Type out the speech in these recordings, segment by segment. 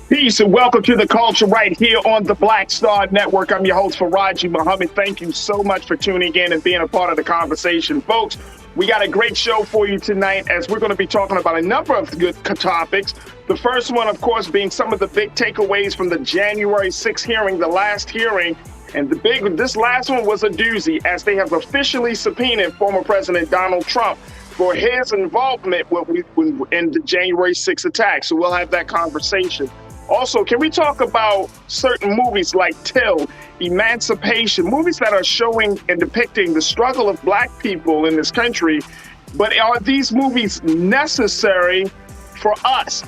Peace and welcome to the culture right here on the Black Star Network. I'm your host, Faraji Muhammad. Thank you so much for tuning in and being a part of the conversation. Folks, we got a great show for you tonight as we're going to be talking about a number of good topics. The first one, of course, being some of the big takeaways from the January 6th hearing, the last hearing. And this last one was a doozy as they have officially subpoenaed former President Donald Trump for his involvement in the January 6th attack. So we'll have that conversation. Also, can we talk about certain movies like Till, Emancipation, movies that are showing and depicting the struggle of Black people in this country, but are these movies necessary for us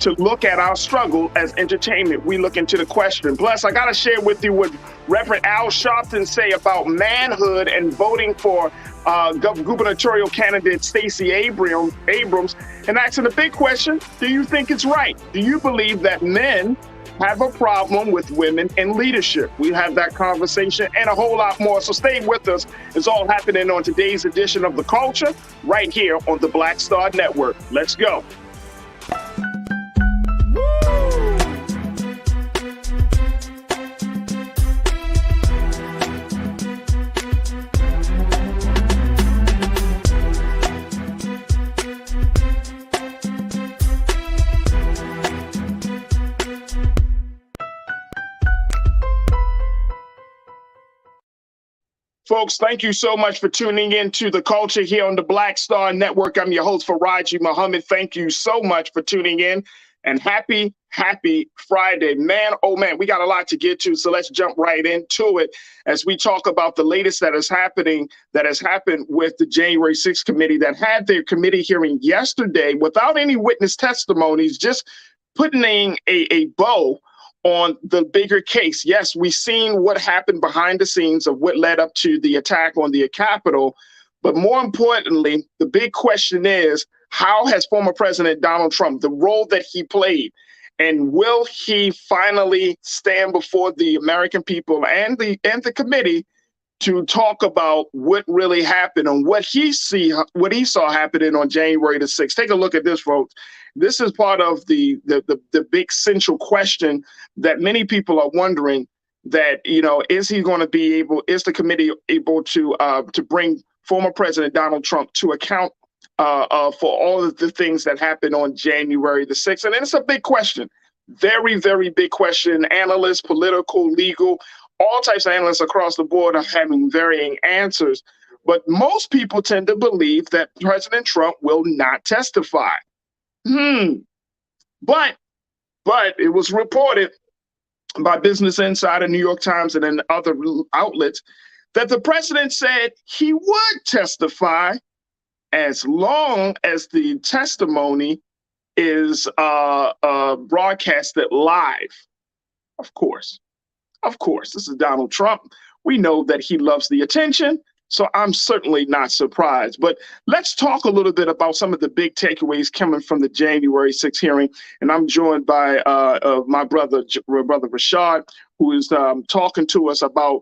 to look at our struggle as entertainment? We look into the question. Plus, I got to share with you what Reverend Al Sharpton say about manhood and voting for gubernatorial candidate Stacey Abrams, and asking the big question, do you think it's right? Do you believe that men have a problem with women in leadership? We have that conversation and a whole lot more. So stay with us. It's all happening on today's edition of The Culture right here on the Black Star Network. Let's go. Folks, thank you so much for tuning in to The Culture here on the Black Star Network. I'm your host, Faraji Muhammad. Thank you so much for tuning in, and happy Friday. Man, oh man, we got a lot to get to, so let's jump right into it as we talk about the latest that has happened with the January 6th committee that had their committee hearing yesterday without any witness testimonies, just putting a bow on the bigger case. Yes, we've seen what happened behind the scenes of what led up to the attack on the Capitol. But more importantly, the big question is, how has former President Donald Trump, the role that he played, and will he finally stand before the American people and the committee to talk about what really happened and what he saw happening on January the 6th. Take a look at this, folks. This is part of the big central question that many people are wondering, that, is the committee able to bring former President Donald Trump to account for all of the things that happened on January the 6th? And it's a big question, very, very big question. Analysts, political, legal, all types of analysts across the board are having varying answers. But most people tend to believe that President Trump will not testify. But it was reported by Business Insider, New York Times, and then other outlets that the president said he would testify as long as the testimony is broadcasted live. Of course, this is Donald Trump. We know that he loves the attention, so I'm certainly not surprised. But let's talk a little bit about some of the big takeaways coming from the January 6th hearing. And I'm joined by my brother Rashad, who is talking to us about,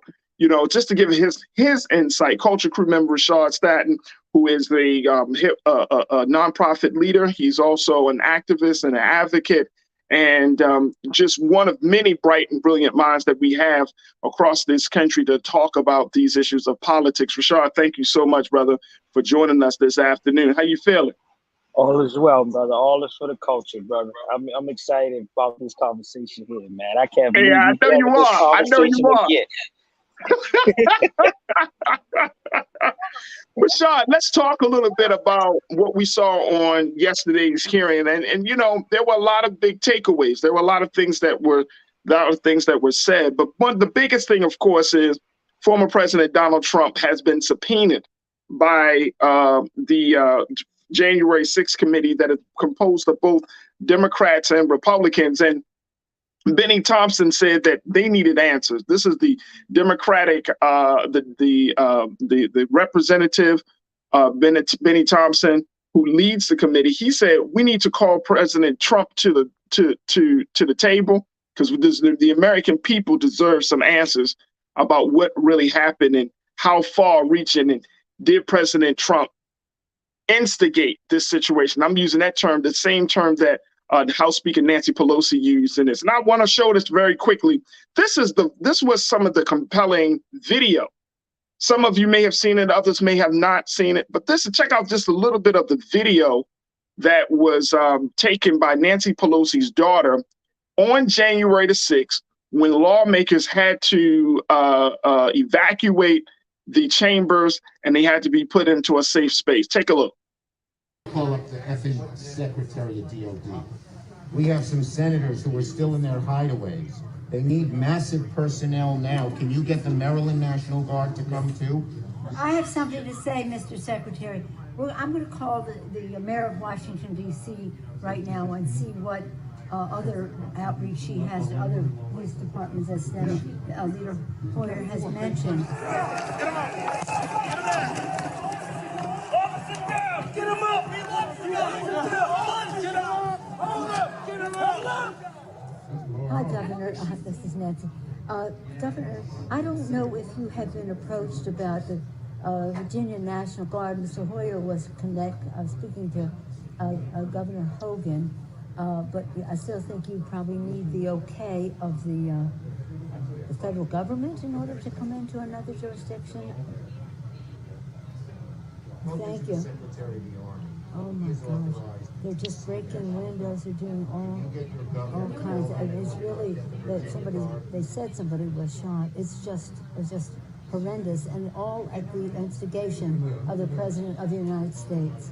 just to give his insight. Culture crew member Rashad Staten, who is a nonprofit leader. He's also an activist and an advocate, and just one of many bright and brilliant minds that we have across this country to talk about these issues of politics. Rashad, thank you so much, brother, for joining us this afternoon. How you feeling? All is well, brother. All is for the culture, brother. I'm excited about this conversation here, man. I can't believe I know you are. I know you are. Rashad, let's talk a little bit about what we saw on yesterday's hearing, and there were a lot of big takeaways. There were a lot of things that were said, but one of the biggest thing, of course, is former President Donald Trump has been subpoenaed by the January 6th committee that is composed of both Democrats and Republicans, and Benny Thompson said that they needed answers. This is the Democratic, the representative, Benny Thompson, who leads the committee. He said we need to call President Trump to the table, because the American people deserve some answers about what really happened and how far-reaching, and did President Trump instigate this situation? I'm using that term, the same term that House Speaker Nancy Pelosi used in this. And I want to show this very quickly. This was some of the compelling video. Some of you may have seen it, others may have not seen it, but check out just a little bit of the video that was taken by Nancy Pelosi's daughter on January the 6th, when lawmakers had to evacuate the chambers and they had to be put into a safe space. Take a look. Call up the effing Secretary of DOD. We have some senators who are still in their hideaways. They need massive personnel now. Can you get the Maryland National Guard to come too? I have something to say, Mr. Secretary. I'm going to call the mayor of Washington, D.C. right now and see what other outreach she has to other police departments, as Leader Hoyer has mentioned. Get him up! Officer down! Get him up! Get him up! Hi, Governor. This is Nancy. Governor, I don't know if you have been approached about the Virginia National Guard. Mr. Hoyer was speaking to Governor Hogan, but I still think you probably need the okay of the federal government in order to come into another jurisdiction. Thank you. Oh my gosh, they're just breaking windows. They're doing all kinds. It's really that they said somebody was shot. It's just horrendous, and all at the instigation of the President of the United States.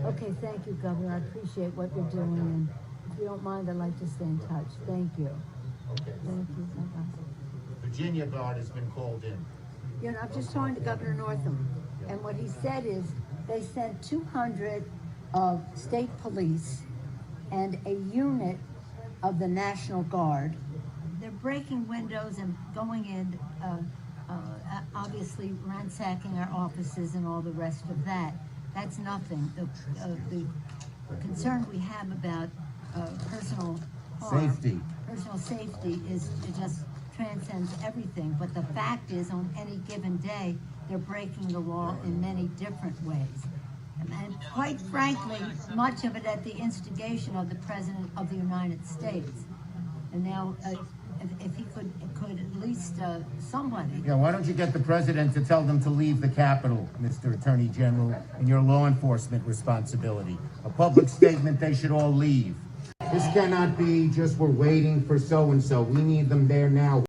Okay, thank you, Governor. I appreciate what you're doing, and if you don't mind, I'd like to stay in touch. Thank you. Okay. Thank you. Bye-bye. Virginia Guard has been called in. You know, I'm just talking to Governor Northam, and what he said is they sent 200 of state police and a unit of the National Guard. They're breaking windows and going in, obviously ransacking our offices and all the rest of that. That's nothing. The concern we have about personal safety is it just transcends everything. But the fact is, on any given day, they're breaking the law in many different ways. And quite frankly, much of it at the instigation of the President of the United States. And now, if he could at least somebody. Yeah, why don't you get the President to tell them to leave the Capitol, Mr. Attorney General, in your law enforcement responsibility. A public statement, they should all leave. This cannot be just we're waiting for so-and-so. We need them there now.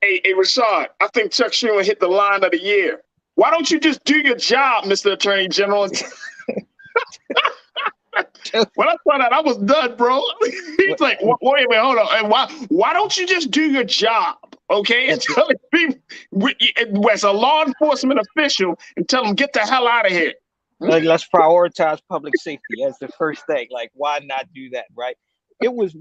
Hey, Rashad, I think Chuck Schumer hit the line of the year. Why don't you just do your job, Mr. Attorney General? When I saw that, I was done, bro. He's like, wait a minute, hold on. And why don't you just do your job, okay? And tell people, as a law enforcement official, and tell them, get the hell out of here. Like, let's prioritize public safety as the first thing. Like, why not do that, right? It was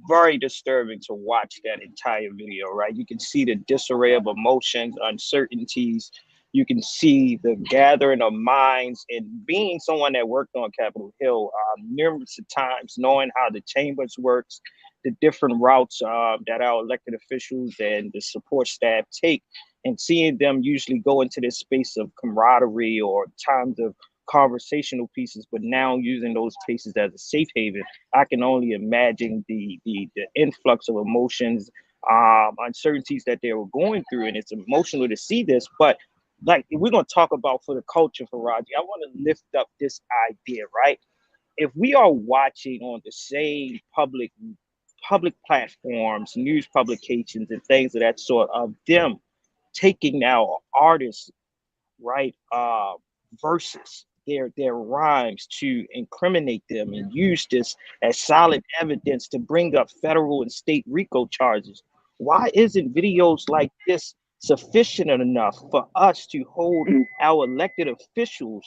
very disturbing to watch that entire video, right? You can see the disarray of emotions, uncertainties. You can see the gathering of minds, and being someone that worked on Capitol Hill numerous times, knowing how the chambers works, the different routes that our elected officials and the support staff take, and seeing them usually go into this space of camaraderie or times of conversational pieces, but now using those spaces as a safe haven. I can only imagine the influx of emotions, uncertainties that they were going through, and it's emotional to see this. But like, we're going to talk about for the culture, for Raji, I want to lift up this idea, right? If we are watching on the same public platforms, news publications, and things of that sort, of them taking now artists, right, verses, their rhymes, to incriminate them and use this as solid evidence to bring up federal and state RICO charges, why isn't videos like this sufficient enough for us to hold our elected officials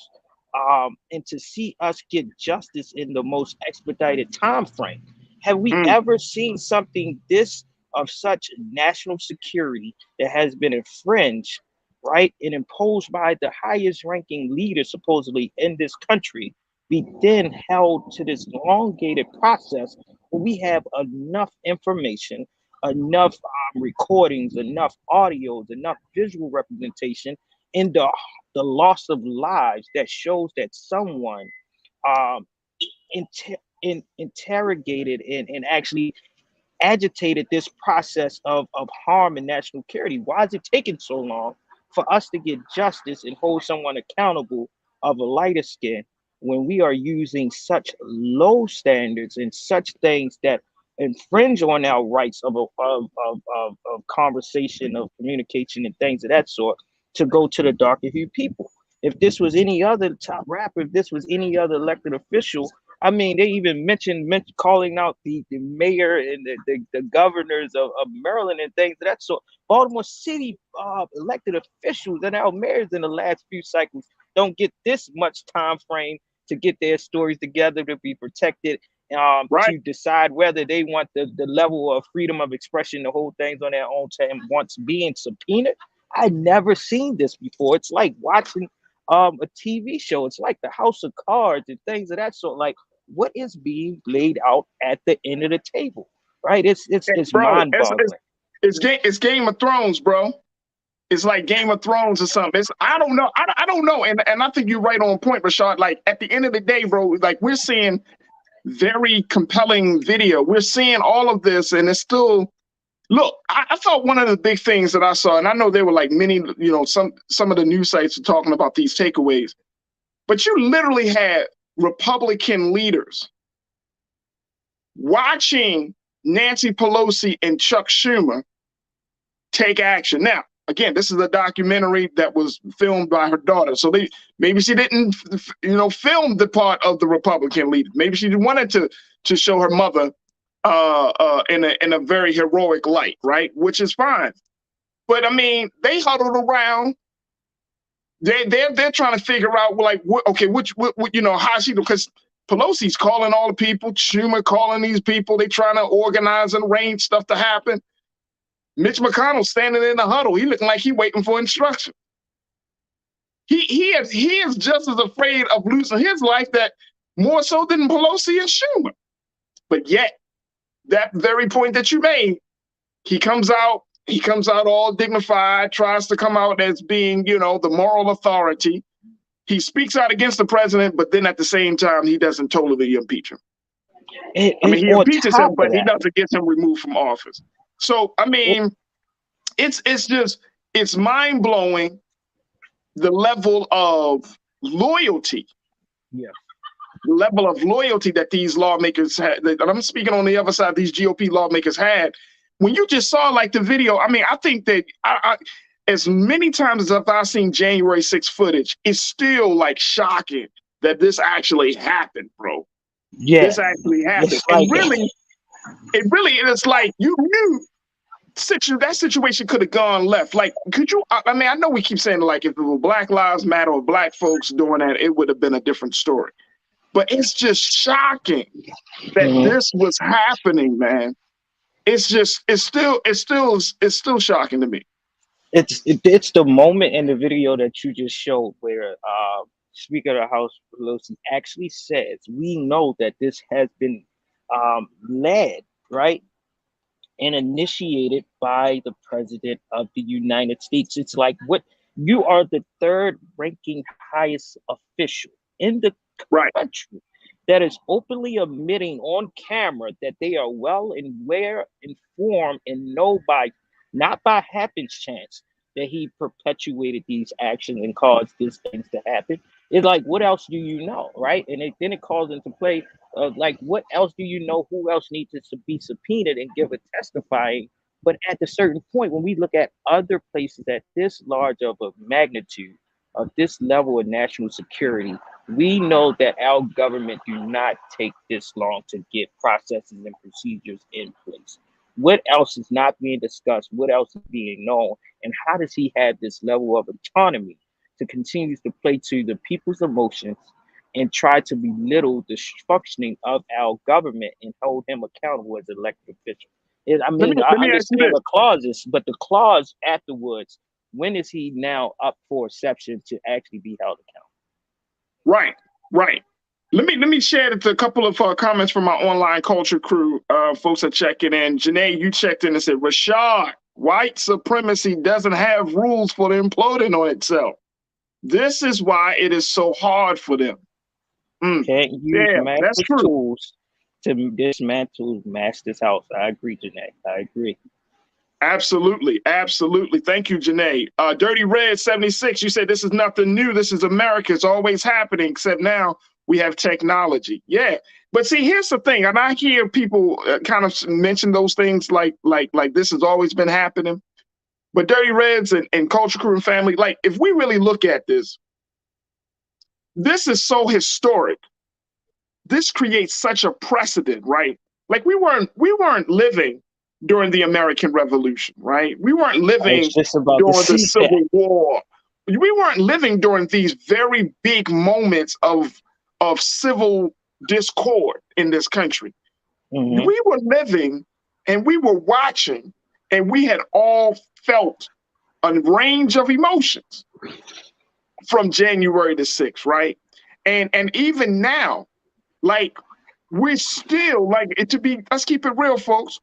and to see us get justice in the most expedited time frame? Have we ever seen something this of such national security that has been infringed, right, and imposed by the highest ranking leader supposedly in this country, be then held to this elongated process where we have enough information, enough recordings, enough audios, enough visual representation, and the loss of lives that shows that someone interrogated and actually agitated this process of harm and national security? Why is it taking so long for us to get justice and hold someone accountable of a lighter skin when we are using such low standards and such things that infringe on our rights of conversation, of communication, and things of that sort to go to the darker hue people? If this was any other top rapper, if this was any other elected official, I mean, they even mentioned calling out the mayor and the governors of Maryland and things of that sort. Baltimore City elected officials and our mayors in the last few cycles don't get this much time frame to get their stories together, to be protected, to decide whether they want the level of freedom of expression to hold things on their own time once being subpoenaed. I'd never seen this before. It's like watching a TV show. It's like the House of Cards and things of that sort. Like, what is being laid out at the end of the table, right? It's Bro, mind-boggling. It's Game of Thrones, bro. It's like Game of Thrones or something. I don't know. I don't know. And I think you're right on point, Rashad. Like, at the end of the day, bro, like, we're seeing very compelling video. We're seeing all of this, and it's still, look, I thought one of the big things that I saw, and I know there were like many, you know, some of the news sites are talking about these takeaways, but you literally had Republican leaders watching Nancy Pelosi and Chuck Schumer take action. Now, again, this is a documentary that was filmed by her daughter. So maybe she didn't, you know, film the part of the Republican leader. Maybe she wanted to show her mother in a very heroic light, right? Which is fine. But I mean, they huddled around. They're trying to figure out, like, which you know, how she, because Pelosi's calling all the people, Schumer calling these people. They trying to organize and arrange stuff to happen. Mitch McConnell standing in the huddle. He looking like he waiting for instruction. He is just as afraid of losing his life, that more so than Pelosi and Schumer. But yet, that very point that you made, he comes out all dignified, tries to come out as being, you know, the moral authority. He speaks out against the president, but then at the same time, he doesn't totally impeach him. I mean, he impeaches him, but he doesn't get him removed from office. So, I mean, it's mind-blowing, the level of loyalty. Yeah. The level of loyalty that these lawmakers had, and I'm speaking on the other side, these GOP lawmakers had. When you just saw like the video, I mean, I think that I as many times as I've seen January 6th footage, it's still like shocking that this actually happened, bro. Yeah. This actually happened. Like, and really, it's like you knew that situation could have gone left. Like, could you, I mean, I know we keep saying, like, if it were Black Lives Matter or Black folks doing that, it would have been a different story. But it's just shocking that this was happening, man. It's still shocking to me. It's the moment in the video that you just showed where Speaker of the House Pelosi actually says, we know that this has been led, right, and initiated by the President of the United States. It's like, what, you are the third ranking highest official in the country that is openly admitting on camera that they are well and well informed and know by, not by happenstance, that he perpetuated these actions and caused these things to happen. It's like, what else do you know, right? And then it calls into play, like, what else do you know? Who else needs to be subpoenaed and give a testifying? But at a certain point, when we look at other places at this large of a magnitude, of this level of national security, we know that our government do not take this long to get processes and procedures in place. What else is not being discussed? What else is being known? And how does he have this level of autonomy to continue to play to the people's emotions and try to belittle the functioning of our government and hold him accountable as an elected official? I mean, I understand the clauses, but the clause afterwards, when is he now up for exception to actually be held accountable? Right. Let me share a couple of comments from my online culture crew. Folks are checking in. Janae, you checked in and said, Rashad, white supremacy doesn't have rules for imploding on itself. This is why it is so hard for them. Can't use Yeah, that's master's true. tools to dismantle master's house. I agree, Janae. I agree. Absolutely. Absolutely. Thank you, Janae. Dirty Red 76, you said this is nothing new. This is America. It's always happening, except now we have technology. Yeah. But see, here's the thing. And I hear people kind of mention those things like this has always been happening. But Dirty Reds and Culture Crew and family, like if we really look at this, this is so historic. This creates such a precedent, right? Like we weren't living during the American Revolution, right? We weren't I was living just about to during the see that. Civil War. We weren't living during these very big moments of civil discord in this country. Mhm. We were living and we were watching, and we had all felt a range of emotions from January the 6th, right? And even now, like we're still like it to be, let's keep it real, folks.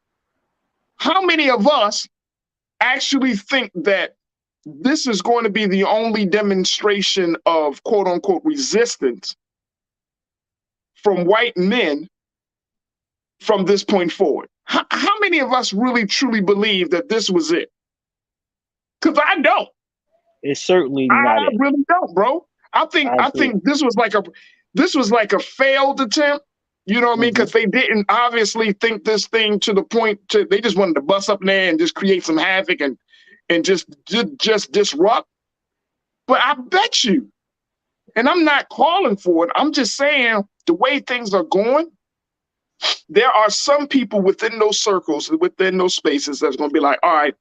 How many of us actually think that this is going to be the only demonstration of quote unquote resistance from white men from this point forward? How many of us really truly believe that this was it? Because I don't. It's certainly I not it. really don't, bro. I I agree. think this was like a failed attempt. You know what I mean? Mhm. Because they didn't obviously think this thing to the point they just wanted to bust up in there and just create some havoc and just disrupt. But I bet you, and I'm not calling for it, I'm just saying the way things are going, there are some people within those circles, within those spaces that's going to be like, all right,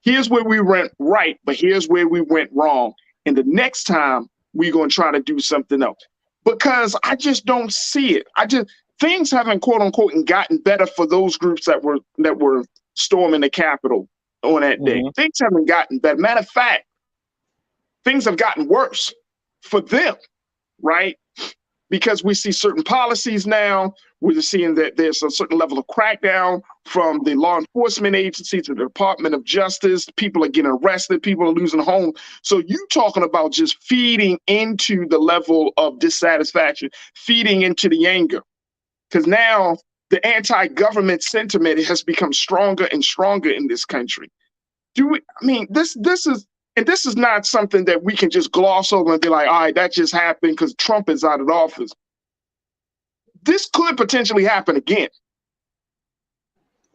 here's where we went right, but here's where we went wrong. And the next time we're going to try to do something else. Because I just don't see it. Things haven't quote unquote gotten better for those groups that were storming the Capitol on that day. Mhm. Things haven't gotten better. Matter of fact, things have gotten worse for them, right? Because we see certain policies now. We're seeing that there's a certain level of crackdown from the law enforcement agency to the Department of Justice. People are getting arrested. People are losing homes. So you talking about just feeding into the level of dissatisfaction, feeding into the anger. Because now the anti-government sentiment has become stronger and stronger in this country. This is not something that we can just gloss over and be like, all right, that just happened because Trump is out of office. This could potentially happen again.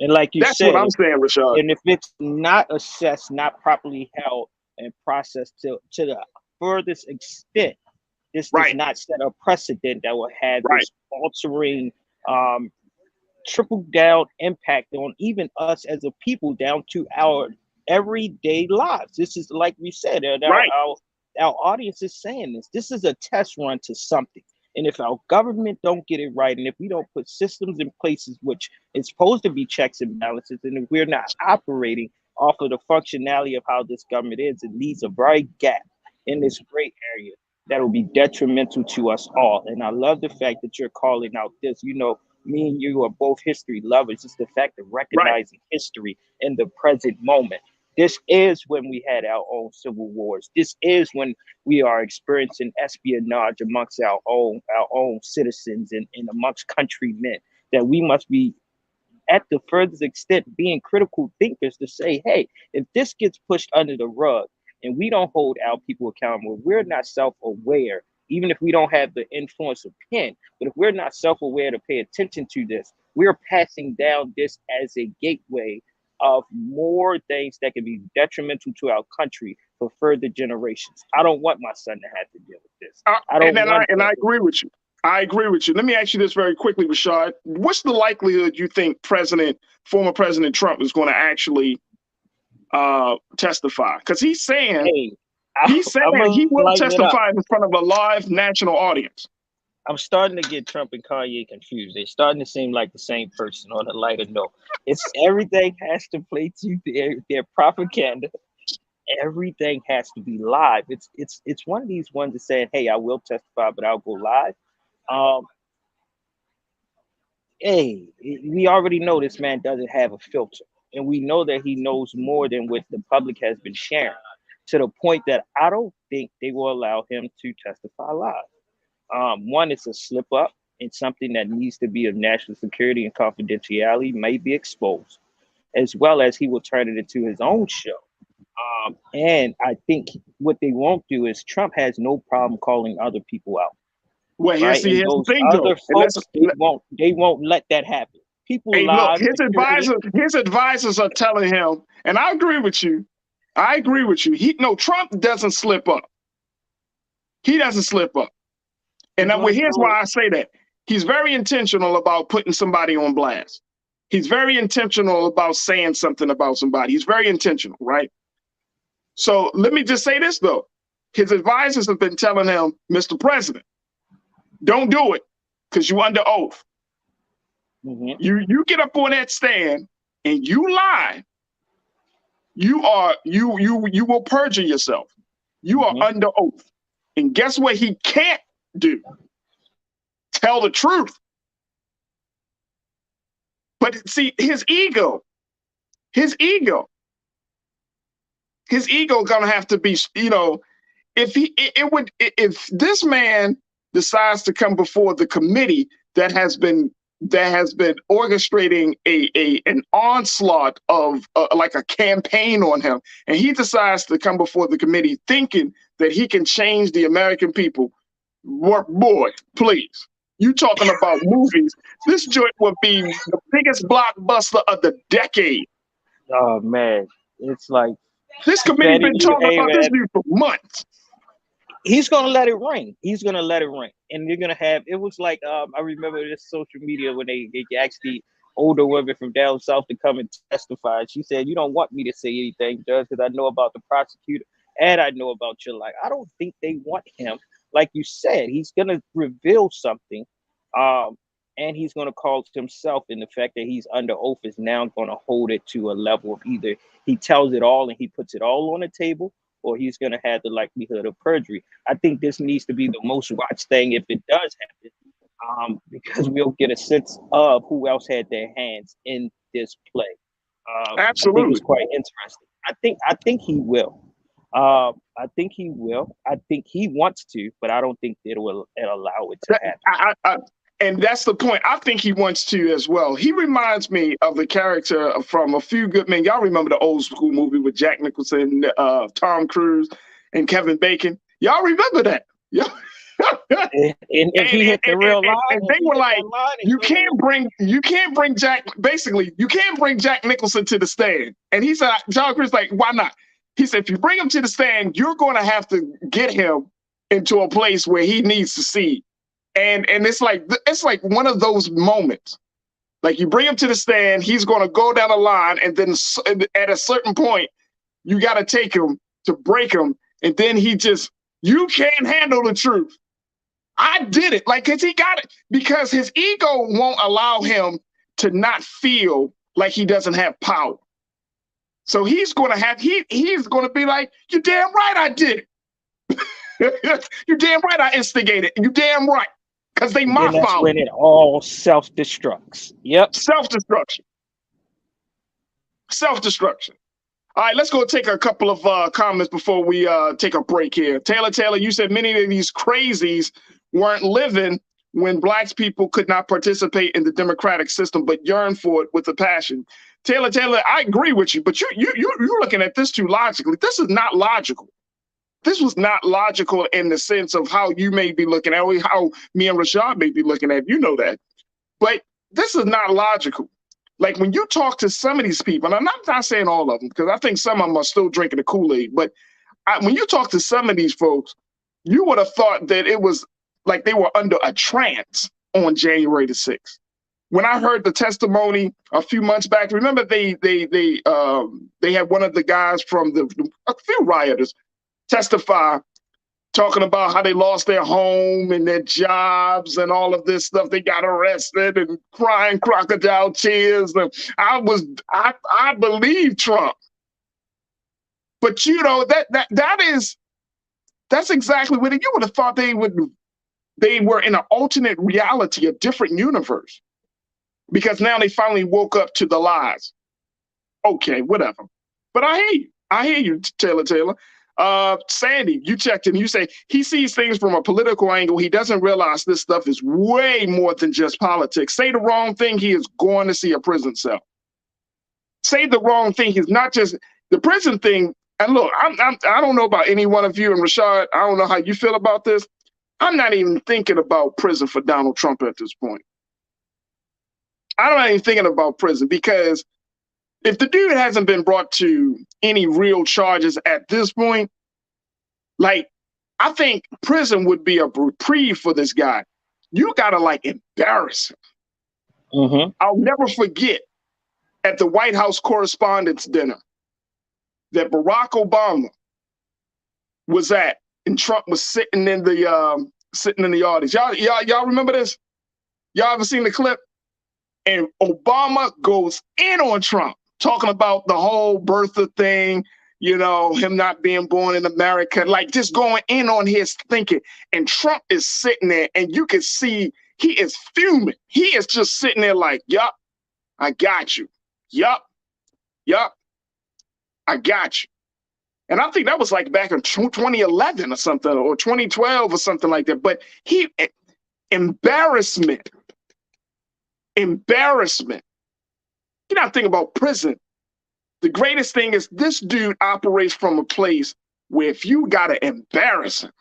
And like you That's said, what I'm saying, Rashad. and if it's not assessed, not properly held and processed to the furthest extent, this does Right. not set a precedent that will have Right. this altering, trickle down impact on even us as a people down to our everyday lives. This is like we said, and Right. our audience is saying this. This is a test run to something. And if our government don't get it right, and if we don't put systems in places which is supposed to be checks and balances, and if we're not operating off of the functionality of how this government is, it leaves a very gap in this gray area that will be detrimental to us all. And I love the fact that you're calling out this. You know, me and you are both history lovers. It's the fact of recognizing history in the present moment. This is when we had our own civil wars. This is when we are experiencing espionage amongst our own citizens and amongst countrymen. That we must be at the furthest extent being critical thinkers to say, hey, if this gets pushed under the rug and we don't hold our people accountable, we're not self-aware, even if we don't have the influence of pen, but if we're not self-aware to pay attention to this, we're passing down this as a gateway of more things that can be detrimental to our country for further generations. I don't want my son to have to deal with this. I don't want I agree with you. I agree with you. Let me ask you this very quickly, Rashad. What's the likelihood you think former President Trump is going to actually testify? Because he's saying Hey, he will lighten it up. testify in front of a live national audience. I'm starting to get Trump and Kanye confused. They're starting to seem like the same person on a lighter note. It's everything has to play to their propaganda. Everything has to be live. It's one of these ones that saying, "Hey, I will testify, but I'll go live." Um, hey, we already know this man doesn't have a filter, and we know that he knows more than what the public has been sharing. To the point that I don't think they will allow him to testify live. One is a slip up and something that needs to be of national security and confidentiality may be exposed, as well as he will turn it into his own show. And I think what they won't do is Trump has no problem calling other people out, Well, right? And here's the those thing other though. And let's, folks, they won't let that happen. People hey, look, lives, security. his advisors are telling him, and I agree with you. I agree with you. Trump doesn't slip up. He doesn't slip up. And He's now, well, gonna here's do it. why I say that. He's very intentional about putting somebody on blast. He's very intentional about saying something about somebody. He's very intentional, right? So let me just say this, though. His advisors have been telling him, Mr. President, don't do it because you're under oath. Mhm. You get up on that stand and you lie, you will perjure yourself. You are Mhm. under oath. And guess what he can't do? Tell the truth. But see, his ego gonna have to be, if this man decides to come before the committee that has been orchestrating an onslaught of like a campaign on him, and he decides to come before the committee thinking that he can change the American people, boy, please. You talking about movies? This joint would be the biggest blockbuster of the decade. Oh man, it's like This committee Betty, been talking about this dude for months. he's gonna let it ring. He's gonna let it ring, and you're gonna have. It was like I remember this social media when they asked the older women from down south to come and testify. She said, "You don't want me to say anything, Judge, because I know about the prosecutor and I know about your life." I don't think they want him. Like you said, he's gonna reveal something, um, and he's gonna call to himself. And the fact that he's under oath is now gonna hold it to a level of either he tells it all and he puts it all on the table, or he's going to have the likelihood of perjury. I think this needs to be the most watched thing if it does happen, because we'll get a sense of who else had their hands in this play. I think it's Absolutely. quite interesting. I think he will. I think he will. I think he wants to, but I don't think it'll allow it to happen. And that's the point. I think he wants to as well. He reminds me of the character from A Few Good Men. Y'all remember the old school movie with Jack Nicholson, Tom Cruise, and Kevin Bacon? Y'all remember that? Yeah. And if he hit the real line, and they were like, you can't bring Jack Nicholson to the stand. And he said, John Cruise, like, why not? He said, if you bring him to the stand, you're going to have to get him into a place where he needs to see. And it's like one of those moments. Like you bring him to the stand, he's going to go down the line, and then at a certain point, you got to take him to break him, and then you can't handle the truth. I did it, like, cause he got it, because his ego won't allow him to not feel like he doesn't have power. So he's going to be like, you're damn right I did it. You're damn right I instigated. You damn right. Because they my that's fault. when it all self-destructs. Yep. Self-destruction. Self-destruction. All right, let's go take a couple of comments before we take a break here. Taylor, you said many of these crazies weren't living when Black people could not participate in the democratic system, but yearn for it with a passion. Taylor, I agree with you, but you're looking at this too logically. This is not logical. This was not logical in the sense of how you may be looking at it, how me and Rashad may be looking at it. You know that. But this is not logical. Like when you talk to some of these people, and I'm not saying all of them, because I think some of them are still drinking the Kool-Aid, but when you talk to some of these folks, you would have thought that it was like they were under a trance on January the 6th. When I heard the testimony a few months back, remember they had one of the guys from a few rioters testify, talking about how they lost their home and their jobs and all of this stuff. They got arrested and crying crocodile tears. And I believe Trump, but that's exactly what you would have thought they were in an alternate reality, a different universe, because now they finally woke up to the lies. Okay, whatever. But I hear you, Taylor. Sandy, you checked in. You say he sees things from a political angle. He doesn't realize this stuff is way more than just politics. Say the wrong thing, he is going to see a prison cell. Say the wrong thing, he's not just the prison thing. And look, I don't know about any one of you, and Rashad, I don't know how you feel about this. I'm not even thinking about prison for Donald Trump at this point. I'm not even thinking about prison, because if the dude hasn't been brought to any real charges at this point, like, I think prison would be a reprieve for this guy. You gotta like embarrass him. Mm-hmm. I'll never forget at the White House Correspondents' Dinner that Barack Obama was at, and Trump was sitting in the audience. Y'all remember this? Y'all ever seen the clip? And Obama goes in on Trump, talking about the whole birther thing, you know, him not being born in America, like just going in on his thinking. And Trump is sitting there, and you can see he is fuming. He is just sitting there like, yup, I got you. Yup, I got you. And I think that was like back in 2011 or something, or 2012 or something like that. But embarrassment. You're not thinking about prison. The greatest thing is this dude operates from a place where if you got to embarrass him,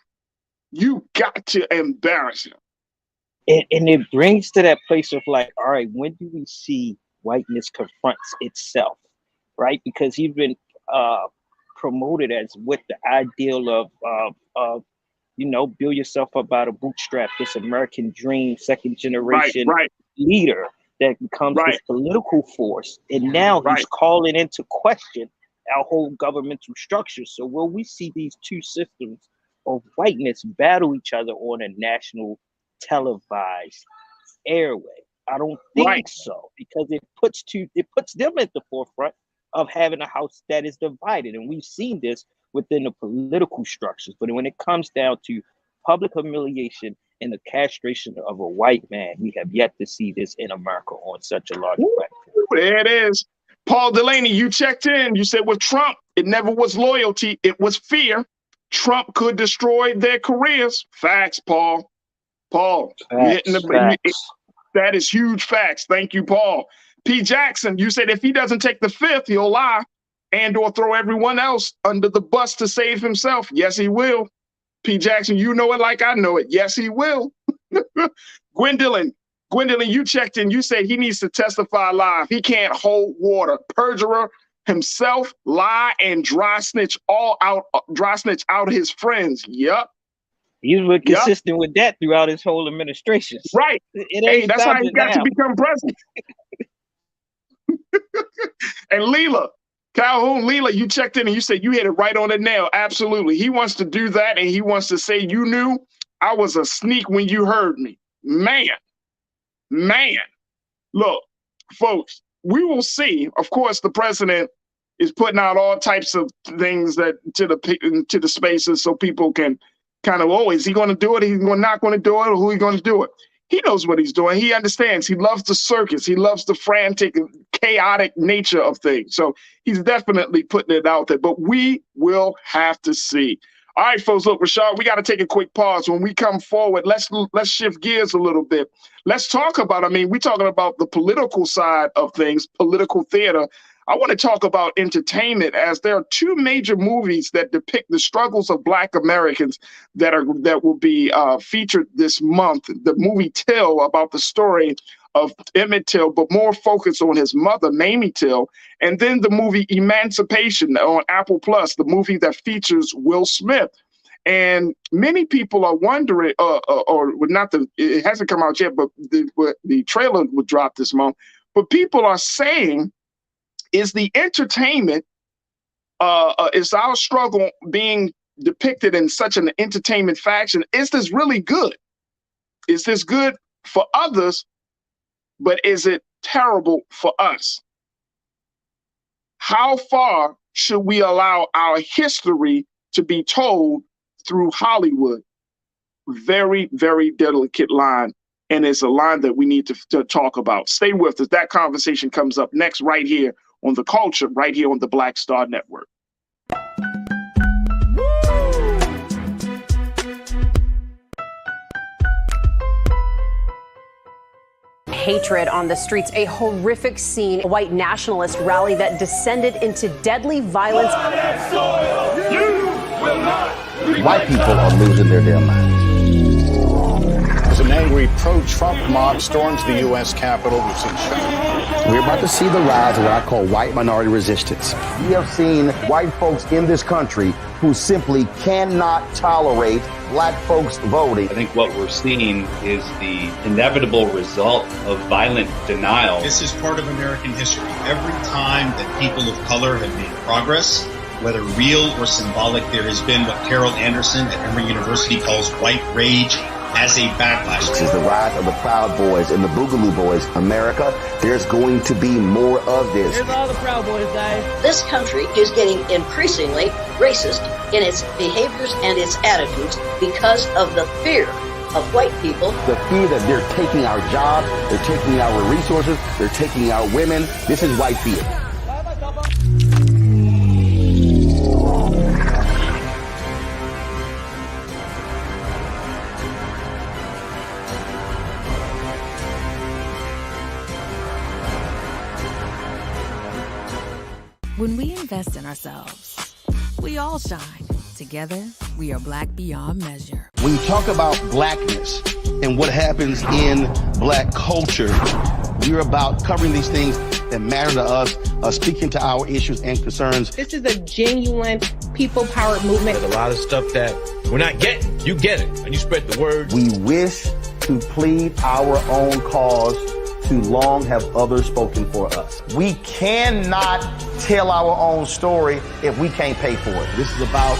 you got to embarrass him. And it brings to that place of like, all right, when do we see whiteness confronts itself, right? Because he's been promoted as with the ideal of you know, build yourself up by the bootstrap, this American dream, second generation leader that becomes this political force. And now he's calling into question our whole governmental structure. So will we see these two systems of whiteness battle each other on a national televised airway? I don't think so, because it puts them at the forefront of having a house that is divided. And we've seen this within the political structures. But when it comes down to public humiliation and the castration of a white man, we have yet to see this in America on such a large platform. There it is. Paul Delaney, you checked in. You said with Trump, it never was loyalty, it was fear. Trump could destroy their careers. Facts, Paul. That is huge facts. Thank you, Paul. P. Jackson, you said if he doesn't take the fifth, he'll lie and or throw everyone else under the bus to save himself. Yes, he will. P. Jackson, you know it like I know it. Yes, he will. Gwendolyn, you checked in. You said he needs to testify live. He can't hold water. Perjurer himself, lie and dry snitch out his friends. Yup. He was consistent with that throughout his whole administration. Right. Hey, that's how he got to become president. And Calhoun, you checked in and you said you hit it right on the nail. Absolutely. He wants to do that, and he wants to say, you knew I was a sneak when you heard me. Man. Look, folks, we will see. Of course, the president is putting out all types of things that to the spaces so people can kind of, is he going to do it? He's not going to do it, or who is going to do it? He knows what he's doing. He understands. He loves the circus. He loves the frantic, chaotic nature of things. So he's definitely putting it out there, but we will have to see. All right, folks, look, Rashad, we got to take a quick pause. When we come forward, let's shift gears a little bit. Let's talk about, we're talking about the political side of things, political theater. I want to talk about entertainment, as there are two major movies that depict the struggles of Black Americans that will be featured this month. The movie Till, about the story of Emmett Till, but more focused on his mother, Mamie Till, and then the movie Emancipation on Apple Plus, the movie that features Will Smith. And many people are wondering, it hasn't come out yet, but the trailer would drop this month. But people are saying, is the entertainment, is our struggle being depicted in such an entertainment fashion? Is this really good? Is this good for others, but is it terrible for us? How far should we allow our history to be told through Hollywood? Very, very delicate line. And it's a line that we need to talk about. Stay with us. That conversation comes up next right here on The Culture, right here on the Black Star Network. Woo! hatred on the streets. A horrific scene, a white nationalist rally that descended into deadly violence. White people are losing their damn minds. An angry pro-Trump mob storms the U.S. Capitol. We've seen We're about to see the rise of what I call white minority resistance. We have seen white folks in this country who simply cannot tolerate black folks voting. I think what we're seeing is the inevitable result of violent denial. This is part of American history. Every time that people of color have made progress, whether real or symbolic, there has been what Carol Anderson at Emory University calls white rage as a backlash. This is the rise of the Proud Boys and the Boogaloo Boys. America, there's going to be more of this. Here's all the Proud Boys, guys. This country is getting increasingly racist in its behaviors and its attitudes because of the fear of white people. The fear that they're taking our jobs, they're taking our resources, they're taking our women. This is white fear. When we invest in ourselves, we all shine. Together, we are black beyond measure. When you talk about blackness and what happens in black culture, we're about covering these things that matter to us, speaking to our issues and concerns. This is a genuine people-powered movement. There's a lot of stuff that we're not getting. You get it, and you spread the word. We wish to plead our own cause. Too long have others spoken for us. We cannot tell our own story if we can't pay for it. This is about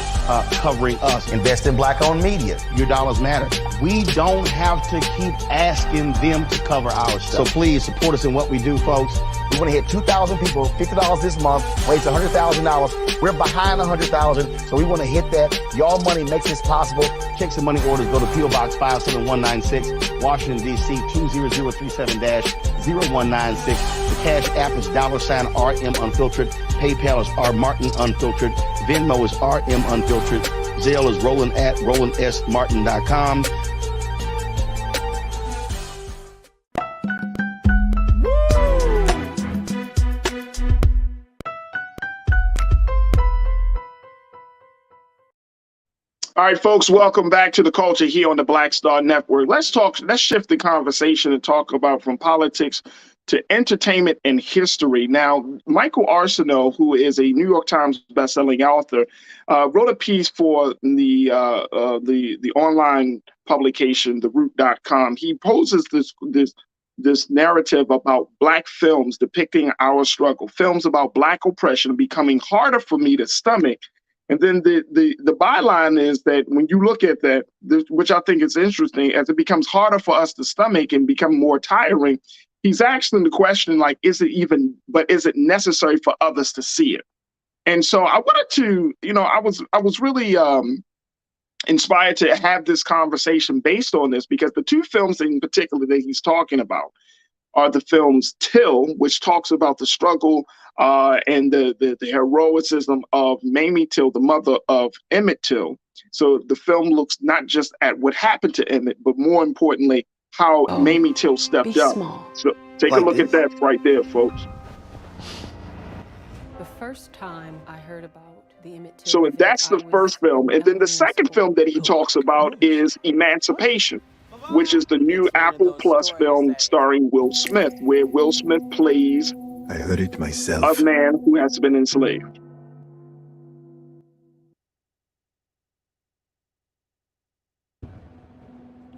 covering us. Invest in black-owned media. Your dollars matter. We don't have to keep asking them to cover our stuff. So please support us in what we do, folks. We want to hit 2,000 people, $50 this month, raise $100,000. We're behind 100,000, so we want to hit that. Y'all money makes this possible. Check some money orders. Go to P.O. Box 57196, Washington, D.C. 20037-0196. The Cash App is $RM Unfiltered. PayPal is R Martin Unfiltered. Venmo is RM Unfiltered. Zelle is Roland at RolandSMartin.com. All right, folks, welcome back to the culture here on the Black Star Network. Let's shift the conversation and talk about from politics to entertainment and history. Now, Michael Arceneaux, who is a New York Times bestselling author, wrote a piece for the online publication, theroot.com. He poses this narrative about Black films depicting our struggle, films about Black oppression becoming harder for me to stomach. And then the byline is that when you look at that, which I think is interesting, as it becomes harder for us to stomach and become more tiring, he's asking the question, like, is it necessary for others to see it? And so I wanted to, I was really inspired to have this conversation based on this, because the two films in particular that he's talking about are the films Till, which talks about the struggle and the heroicism of Mamie Till, the mother of Emmett Till. So the film looks not just at what happened to Emmett, but more importantly, how Mamie Till stepped up. Small. So take a look at that right there, folks. The first time I heard about the Emmett Till. So that's the first film. And then the second film that he talks about is Emancipation, which is the new Apple Plus film starring Will Smith, where Will Smith plays I heard it myself. A man who has been enslaved.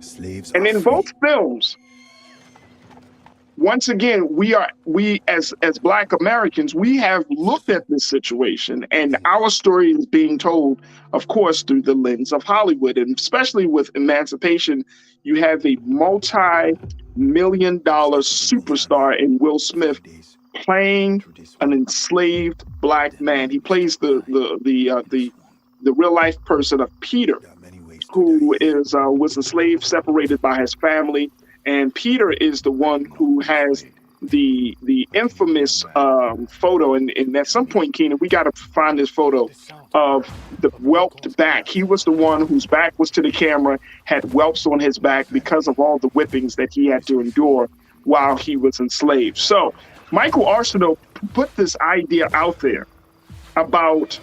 Slaves and in free. both films, once again, we as Black Americans, we have looked at this situation, and our story is being told, of course, through the lens of Hollywood. And especially with Emancipation, you have a multi-million-dollar superstar in Will Smith playing an enslaved Black man. He plays the real life person of Peter, who was a slave separated by his family. And Peter is the one who has the infamous photo. And at some point, Keenan, we got to find this photo of the whelped back. He was the one whose back was to the camera, had whelps on his back because of all the whippings that he had to endure while he was enslaved. So Michael Arceneaux put this idea out there about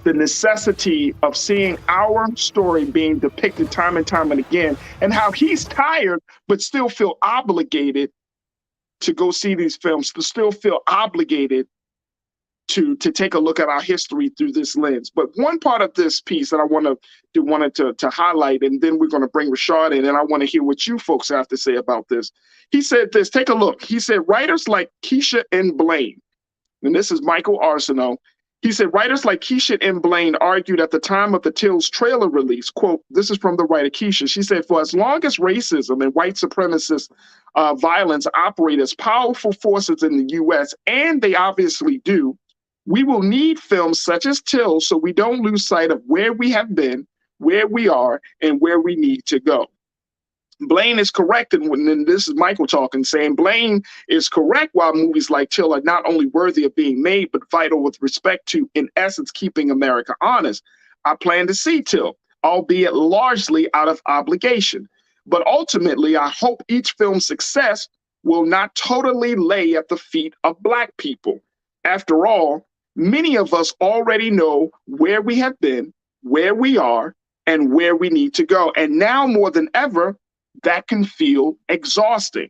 the necessity of seeing our story being depicted time and time and again, and how he's tired but still feel obligated to go see these films, to still feel obligated to take a look at our history through this lens. But one part of this piece that I wanted to highlight, and then we're going to bring Rashad in, and I want to hear what you folks have to say about this. He said this, take a look. He said, writers like Keisha and Blaine, and this is Michael Arceneaux, he said, writers like Keisha and Blaine argued at the time of the Tills trailer release, quote, this is from the writer Keisha, she said, for as long as racism and white supremacist violence operate as powerful forces in the U.S., and they obviously do, we will need films such as Tills so we don't lose sight of where we have been, where we are, and where we need to go. Blaine is correct, and this is Michael talking, saying Blaine is correct while movies like Till are not only worthy of being made, but vital with respect to, in essence, keeping America honest. I plan to see Till, albeit largely out of obligation. But ultimately, I hope each film's success will not totally lay at the feet of Black people. After all, many of us already know where we have been, where we are, and where we need to go. And now more than ever, that can feel exhausting.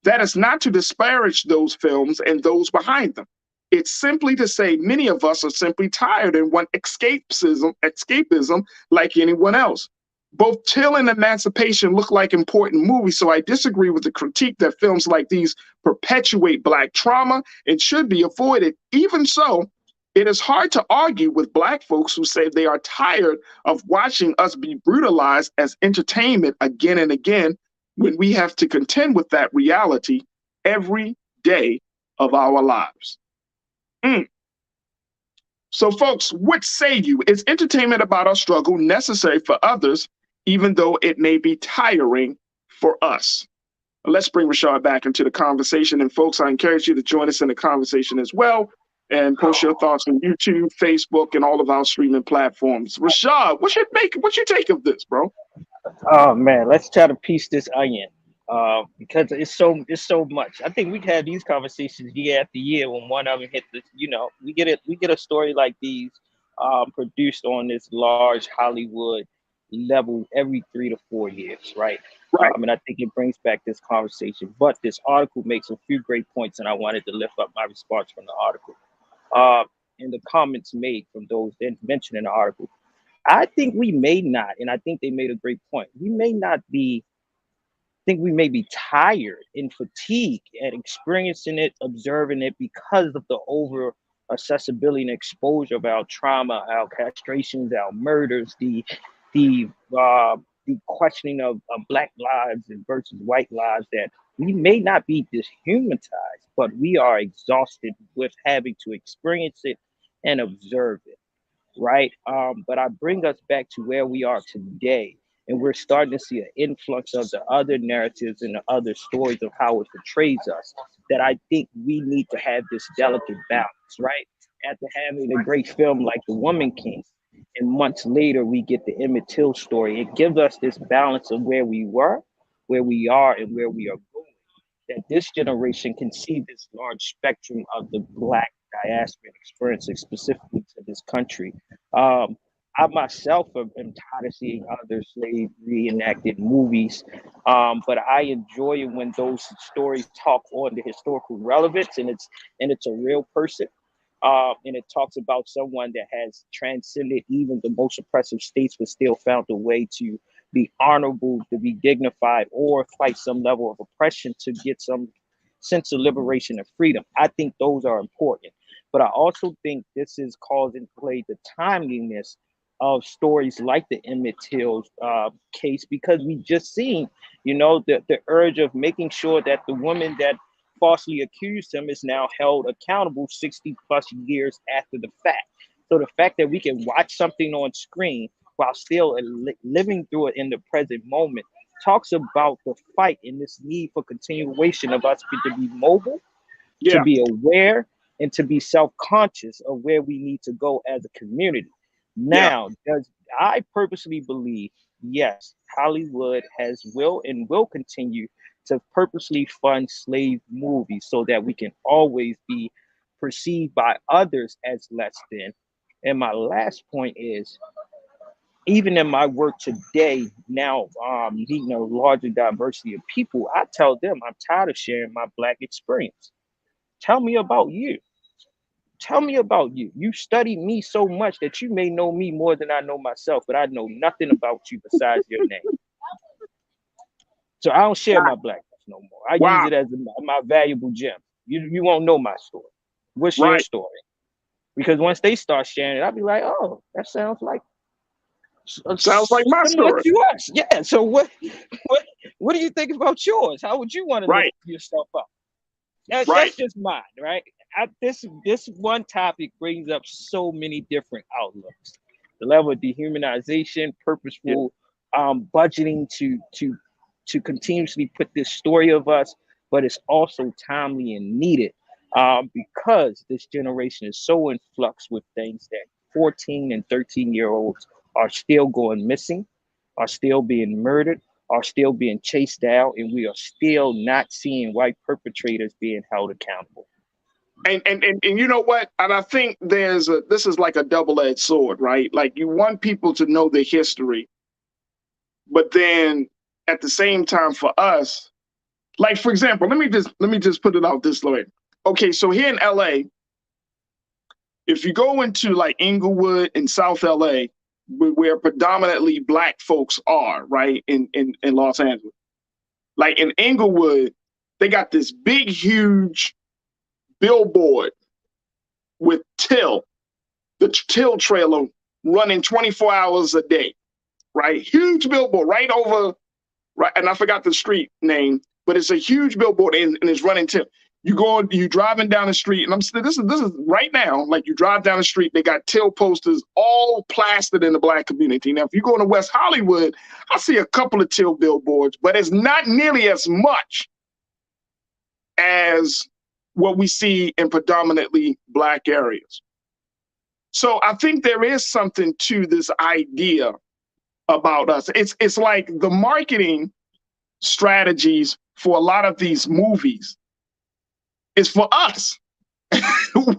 That is not to disparage those films and those behind them. It's simply to say many of us are simply tired and want escapism like anyone else. Both Till and Emancipation look like important movies, so I disagree with the critique that films like these perpetuate Black trauma and should be avoided. Even so, it is hard to argue with Black folks who say they are tired of watching us be brutalized as entertainment again and again when we have to contend with that reality every day of our lives. So folks, what say you? Is entertainment about our struggle necessary for others, even though it may be tiring for us? Let's bring Rashad back into the conversation. And folks, I encourage you to join us in the conversation as well, and post your thoughts on YouTube, Facebook, and all of our streaming platforms. Rashad, what you take of this, bro? Oh man, let's try to piece this onion, because it's so much. I think we've had these conversations year after year. When one of them hit the, we get a story like these produced on this large Hollywood level every 3 to 4 years, right? And I think it brings back this conversation. But this article makes a few great points, and I wanted to lift up my response from the article. And the comments made from those mentioned in the article. I think we may not, and I think they made a great point. We may be tired and fatigued at experiencing it, observing it because of the over accessibility and exposure of our trauma, our castrations, our murders, the questioning of Black lives versus white lives, that we may not be dehumanized, but we are exhausted with having to experience it and observe it, right? But I bring us back to where we are today, and we're starting to see an influx of the other narratives and the other stories of how it portrays us, that I think we need to have this delicate balance, right? After having a great film like The Woman King, and months later we get the Emmett Till story, it gives us this balance of where we were, where we are, and where we are going, that this generation can see this large spectrum of the Black diaspora experiencing specifically to this country. I myself am tired of seeing other slave reenacted movies, but I enjoy it when those stories talk on the historical relevance, and it's a real person, and it talks about someone that has transcended even the most oppressive states, but still found a way to be honorable, to be dignified, or fight some level of oppression to get some sense of liberation and freedom. I think those are important. But I also think this is calls into play the timeliness of stories like the Emmett Till case, because we just seen, the urge of making sure that the woman that falsely accused him is now held accountable 60 plus years after the fact. So the fact that we can watch something on screen while still living through it in the present moment talks about the fight and this need for continuation of us to be mobile, to be aware, and to be self-conscious of where we need to go as a community. Now, I purposely believe yes, Hollywood will continue to purposely fund slave movies so that we can always be perceived by others as less than. And my last point is, even in my work today, now meeting a larger diversity of people, I tell them I'm tired of sharing my Black experience. Tell me about you. Tell me about you. You studied me so much that you may know me more than I know myself, but I know nothing about you besides your name. So I don't share my Blackness no more. I use it as my valuable gem. You won't know my story. What's your story? Because once they start sharing it, I'll be like, oh, that sounds like my story. To us. Yeah. So what do you think about yours? How would you want to lift yourself up? That's just mine, right? This one topic brings up so many different outlooks. The level of dehumanization, purposeful budgeting to continuously put this story of us, but it's also timely and needed because this generation is so in flux with things that 14 and 13-year-olds are still going missing, are still being murdered, are still being chased out, and we are still not seeing white perpetrators being held accountable. And you know what? And I think this is like a double-edged sword, right? Like you want people to know the history, but then at the same time for us, like for example, let me just put it out this way. Okay, so here in LA, if you go into like Inglewood in South LA, where predominantly Black folks are, right, in Los Angeles, like in Inglewood, they got this big, huge billboard with the Till trailer running 24 hours a day, right? Huge billboard right over, right, and I forgot the street name, but it's a huge billboard and it's running Till. You driving down the street, and this is right now, like you drive down the street, they got Till posters all plastered in the Black community. Now, if you go to West Hollywood, I see a couple of Till billboards, but it's not nearly as much as what we see in predominantly Black areas. So I think there is something to this idea about us. It's like the marketing strategies for a lot of these movies is for us,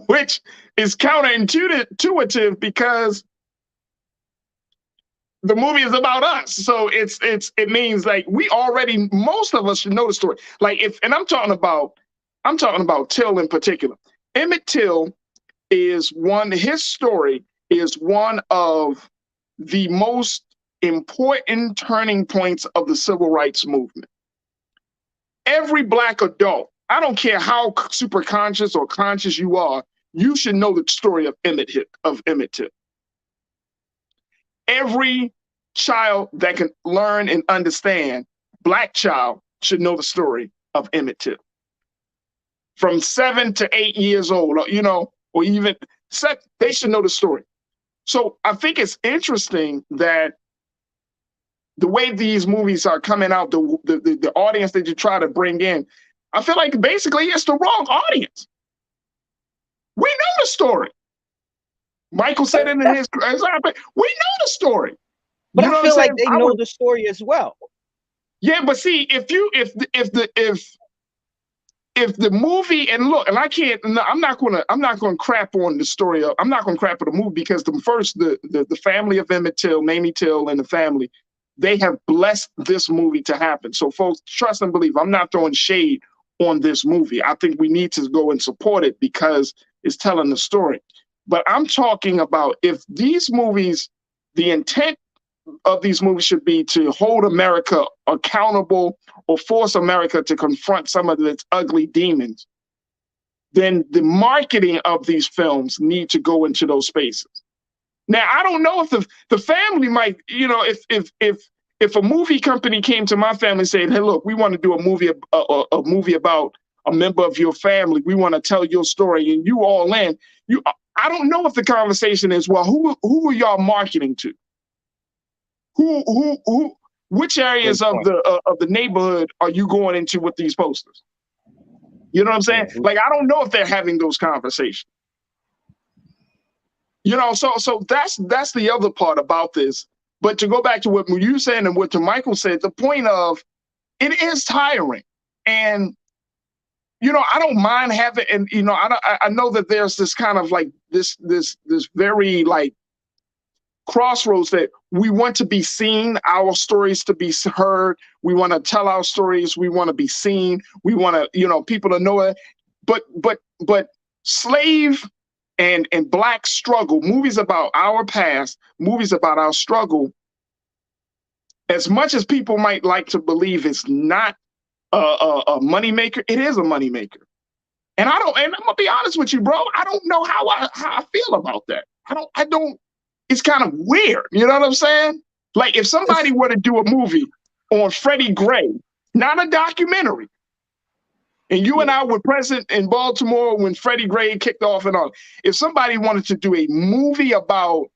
which is counterintuitive because the movie is about us. So it means like most of us should know the story. Like I'm talking about Till in particular. Emmett Till his story is one of the most important turning points of the civil rights movement. Every Black adult, I don't care how super conscious or conscious you are, you should know the story of Emmett Till. Every child that can learn and understand, Black child, should know the story of Emmett Till. From 7 to 8 years old, or even 7, they should know the story. So I think it's interesting that the way these movies are coming out, the audience that you try to bring in, I feel like basically it's the wrong audience. We know the story. Michael said it in his, we know the story. But I feel like they know the story as well. Yeah, but see, if the movie, and look, and I'm not gonna crap on the story I'm not gonna crap on the movie because the family of Emmett Till, Mamie Till, and the family, they have blessed this movie to happen. So folks, trust and believe. I'm not throwing shade on this movie. I think we need to go and support it because it's telling the story. But I'm talking about if these movies, the intent of these movies should be to hold America accountable or force America to confront some of its ugly demons, then the marketing of these films need to go into those spaces. Now, I don't know if the family might, if a movie company came to my family saying, hey, look, we want to do a movie about a member of your family. We want to tell your story and you all in. I don't know if the conversation is, well, who are y'all marketing to? Which areas of the neighborhood are you going into with these posters? You know what I'm saying? Like, I don't know if they're having those conversations. So that's the other part about this. But to go back to what you said and what Michael said, the point of it is tiring. And, I don't mind having, and, I know that there's this kind of like this very like crossroads that we want to be seen, our stories to be heard. We want to tell our stories. We want to be seen. We want to, people to know it. But slave and Black struggle, movies about our past, movies about our struggle, as much as people might like to believe it's not a moneymaker, it is a moneymaker. And I'm gonna be honest with you, bro. I don't know how I feel about that. I don't. It's kind of weird. You know what I'm saying? Like if somebody were to do a movie on Freddie Gray, not a documentary, and you and I were present in Baltimore when Freddie Gray kicked off and all. If somebody wanted to do a movie about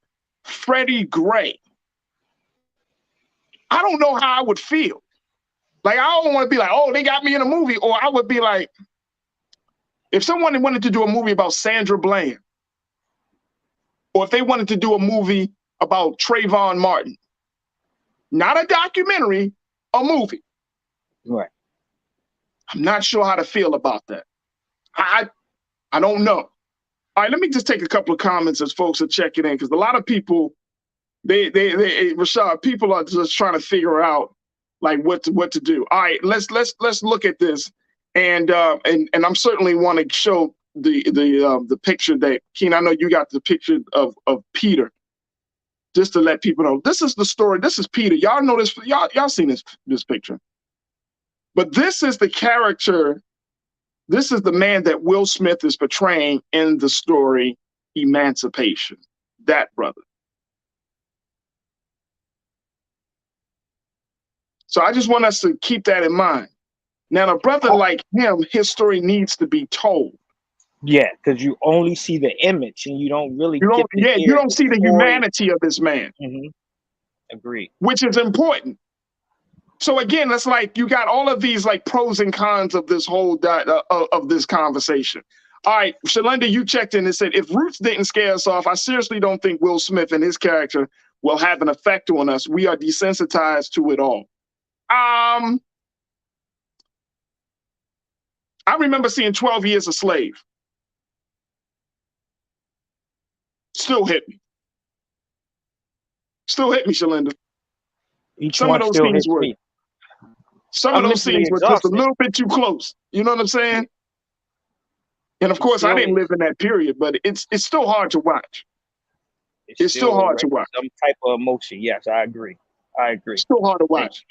Freddie Gray, I don't know how I would feel. Like, I don't want to be like, oh, they got me in a movie. Or I would be like, if someone wanted to do a movie about Sandra Bland, or if they wanted to do a movie about Trayvon Martin, not a documentary, a movie. Right. I'm not sure how to feel about that. I don't know. All right, let me just take a couple of comments as folks are checking in, because a lot of people, Rashad, people are just trying to figure out like what to do. All right, let's look at this, and I'm certainly want to show the picture that Keen. I know you got the picture of Peter, just to let people know this is the story. This is Peter. Y'all know this. Y'all seen this picture, but this is the character. This is the man that Will Smith is portraying in the story Emancipation. That brother. So I just want us to keep that in mind. Now, a brother like him, his story needs to be told. Yeah, because you only see the image and you don't really you don't see the humanity of this man. Mm-hmm. Agreed. Which is important. So again, it's like you got all of these like pros and cons of this whole of this conversation. All right, Shalinda, you checked in and said, if Roots didn't scare us off, I seriously don't think Will Smith and his character will have an effect on us. We are desensitized to it all. I remember seeing 12 Years a Slave. Still hit me. Still hit me, Shalinda. Some of those scenes were. Some of those scenes were just a little bit too close. You know what I'm saying? And of course, I didn't live in that period, but it's still hard to watch. It's still hard to watch. Some type of emotion. Yes, I agree. It's still hard to watch.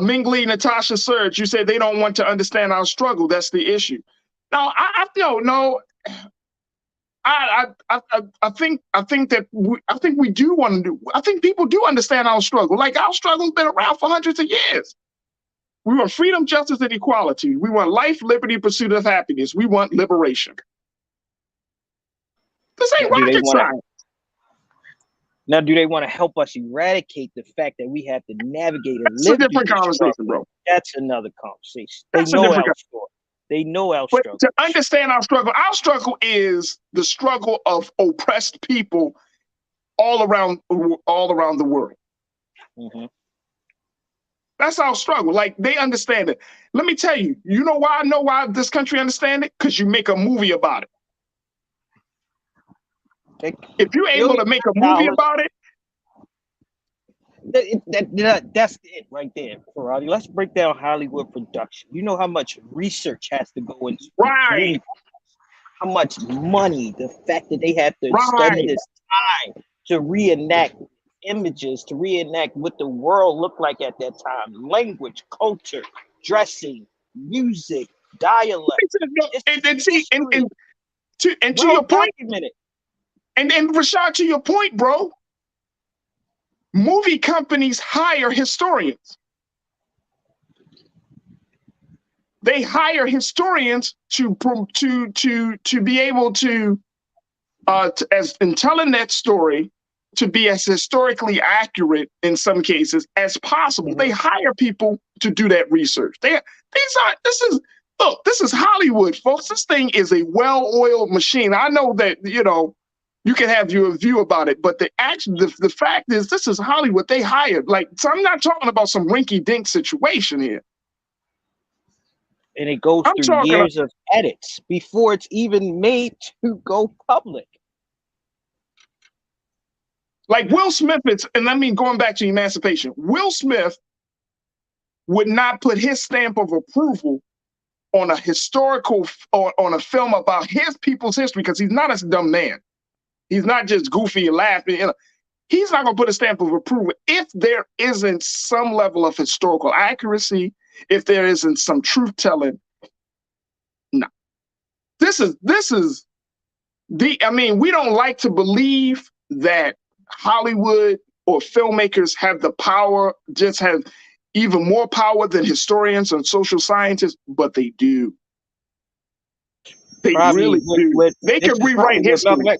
Ming Lee, Natasha Surge, you said they don't want to understand our struggle. That's the issue. No, I don't know. I think we do want to do. I think people do understand our struggle. Like our struggle's been around for hundreds of years. We want freedom, justice, and equality. We want life, liberty, pursuit of happiness. We want liberation. This ain't rocket science. Now, do they want to help us eradicate the fact that we have to navigate and live? That's a different conversation, bro. That's another conversation. They know our story. They know our struggle. To understand our struggle is the struggle of oppressed people all around the world. Mm-hmm. That's our struggle. Like they understand it. Let me tell you. You know why I know why this country understands it? Because you make a movie about it. If you're able to make a movie about it, that's it right there, Ferrari. Let's break down Hollywood production. You know how much research has to go into right? How much money, the fact that they have to study this time to reenact images, to reenact what the world looked like at that time, language, culture, dressing, music, dialect. And to your point, and Rashad, to your point, bro. Movie companies hire historians. They hire historians to be able to as in telling that story, to be as historically accurate in some cases as possible. Mm-hmm. They hire people to do that research. This is Hollywood, folks. This thing is a well-oiled machine. I know that, You can have your view about it, but the fact is, this is Hollywood. They hired, like, so I'm not talking about some rinky-dink situation here. And it goes through years of edits before it's even made to go public. Like Will Smith is, and I mean, going back to Emancipation, Will Smith would not put his stamp of approval on a historical, on a film about his people's history, because he's not a dumb man. He's not just goofy and laughing. You know, he's not going to put a stamp of approval if there isn't some level of historical accuracy, if there isn't some truth telling. No, this is I mean, we don't like to believe that Hollywood or filmmakers have the power, just have even more power than historians and social scientists, but they do. They really do. They can rewrite history.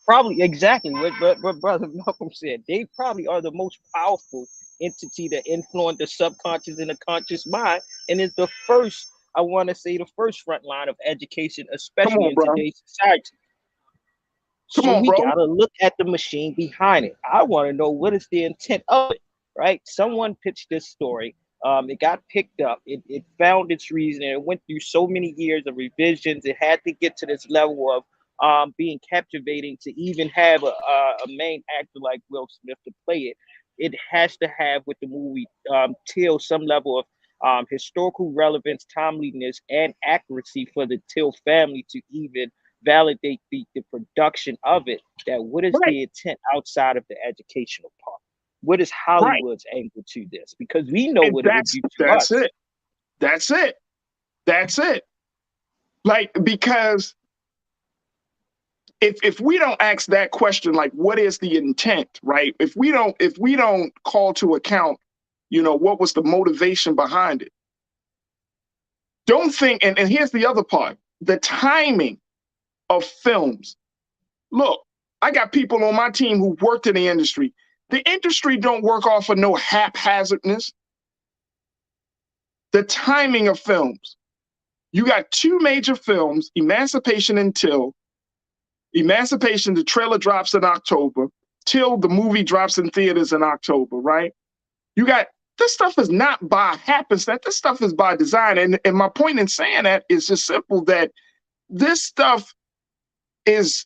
Probably exactly what Brother Malcolm said. They probably are the most powerful entity that influence the subconscious and the conscious mind, and is the first, I want to say, the first front line of education, especially in today's society. So we gotta look at the machine behind it. I want to know, what is the intent of it, right? Someone pitched this story. It got picked up. It found its reason. And it went through so many years of revisions. It had to get to this level of being captivating to even have a main actor like Will Smith to play it. It has to have, with the movie, Till, some level of historical relevance, timeliness, and accuracy for the Till family to even validate the production of it. That what is the intent outside of the educational part? What is Hollywood's angle to this? Because we know what it would do to us. That's it. Like, because if we don't ask that question, like, what is the intent, right? If we don't call to account, you know, what was the motivation behind it? Don't think, and here's the other part, the timing of films. Look, I got people on my team who worked in the industry. The industry don't work off of no haphazardness. The timing of films. You got two major films, Emancipation and Till. Emancipation, the trailer drops in October. Till, the movie, drops in theaters in October, right? You got, this stuff is not by happenstance. This stuff is by design. And my point in saying that is just simple, that this stuff is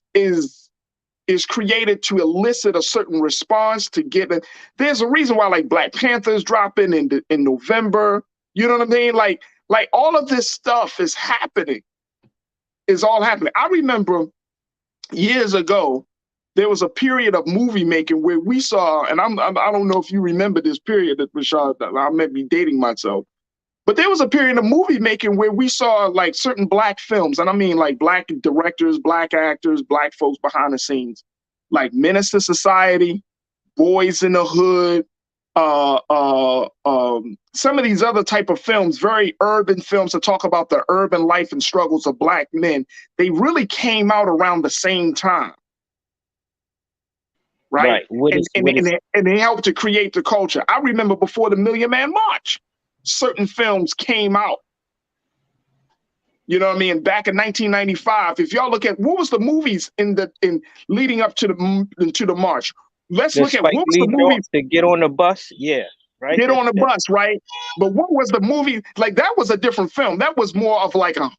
created to elicit a certain response, to get it. There's a reason why, like, Black Panther's dropping in November. You know what I mean? Like all of this stuff is happening. Is all happening. I remember years ago, there was a period of movie making where we saw, and I don't know if you remember this period, that Rashad, I may be dating myself, but there was a period of movie making where we saw, like, certain Black films, and I mean, like, Black directors, Black actors, Black folks behind the scenes, like Menace to Society, Boys in the Hood, some of these other type of films, very urban films that talk about the urban life and struggles of Black men. They really came out around the same time. Right. And they helped to create the culture. I remember before the Million Man March, certain films came out. You know what I mean? Back in 1995, if y'all look at what was the movies in leading up to the march. Let's look at what was the movies to Get on the Bus. Yeah, right. Get on the Bus, right? But what was the movie? Like, that was a different film. That was more of like a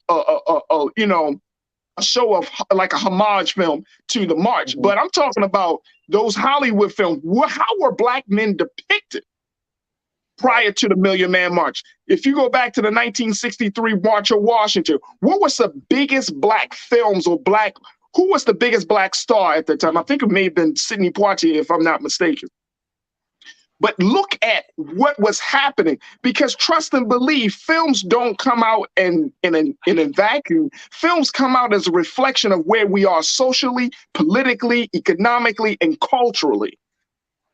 show of, like, a homage film to the march. Mm-hmm. But I'm talking about those Hollywood films. How were Black men depicted prior to the Million Man March? If you go back to the 1963 March of Washington, what was the biggest Black films or who was the biggest Black star at the time? I think it may have been Sidney Poitier, if I'm not mistaken. But look at what was happening, because trust and believe, films don't come out in a vacuum. Films come out as a reflection of where we are socially, politically, economically, and culturally.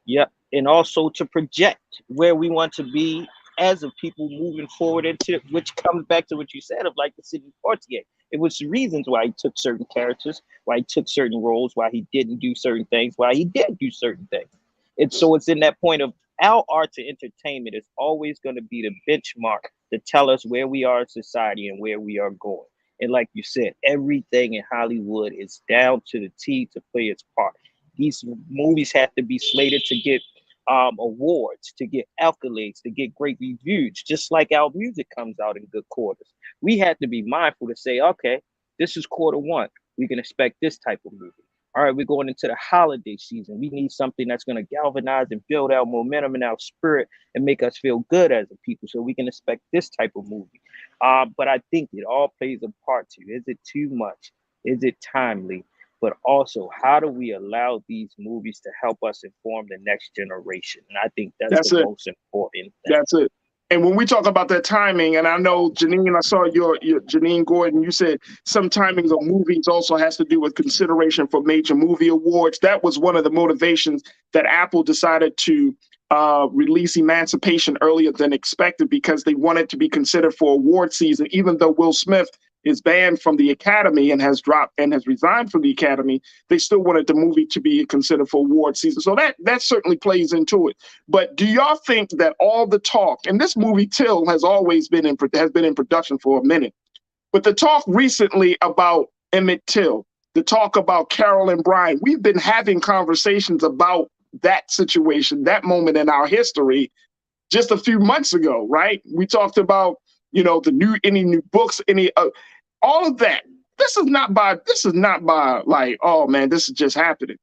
Yep, and also to project where we want to be as a people moving forward into, which comes back to what you said of, like, the Sidney Poitier. It was the reasons why he took certain characters, why he took certain roles, why he didn't do certain things, why he did do certain things. It's in that point of our art to entertainment is always going to be the benchmark to tell us where we are in society and where we are going. And like you said, everything in Hollywood is down to the T to play its part. These movies have to be slated to get awards, to get accolades, to get great reviews, just like our music comes out in good quarters. We have to be mindful to say, okay, this is quarter one. We can expect this type of movie. All right, we're going into the holiday season. We need something that's going to galvanize and build our momentum and our spirit and make us feel good as a people. So we can expect this type of movie. But I think it all plays a part too. Is it too much? Is it timely? But also, how do we allow these movies to help us inform the next generation? And I think that's the most important thing. That's it. And when we talk about that timing, and I know Janine, I saw your Janine Gordon, you said some timings of movies also has to do with consideration for major movie awards. That was one of the motivations that Apple decided to release Emancipation earlier than expected, because they wanted to be considered for award season. Even though Will Smith is banned from the Academy and has resigned from the Academy, they still wanted the movie to be considered for award season. So that certainly plays into it. But do y'all think that all the talk, and this movie Till has been in production for a minute, but the talk recently about Emmett Till, the talk about Carol and Brian, we've been having conversations about that situation, that moment in our history just a few months ago, right? We talked about, any new books, all of that. This is not by like, oh man, this is just happening.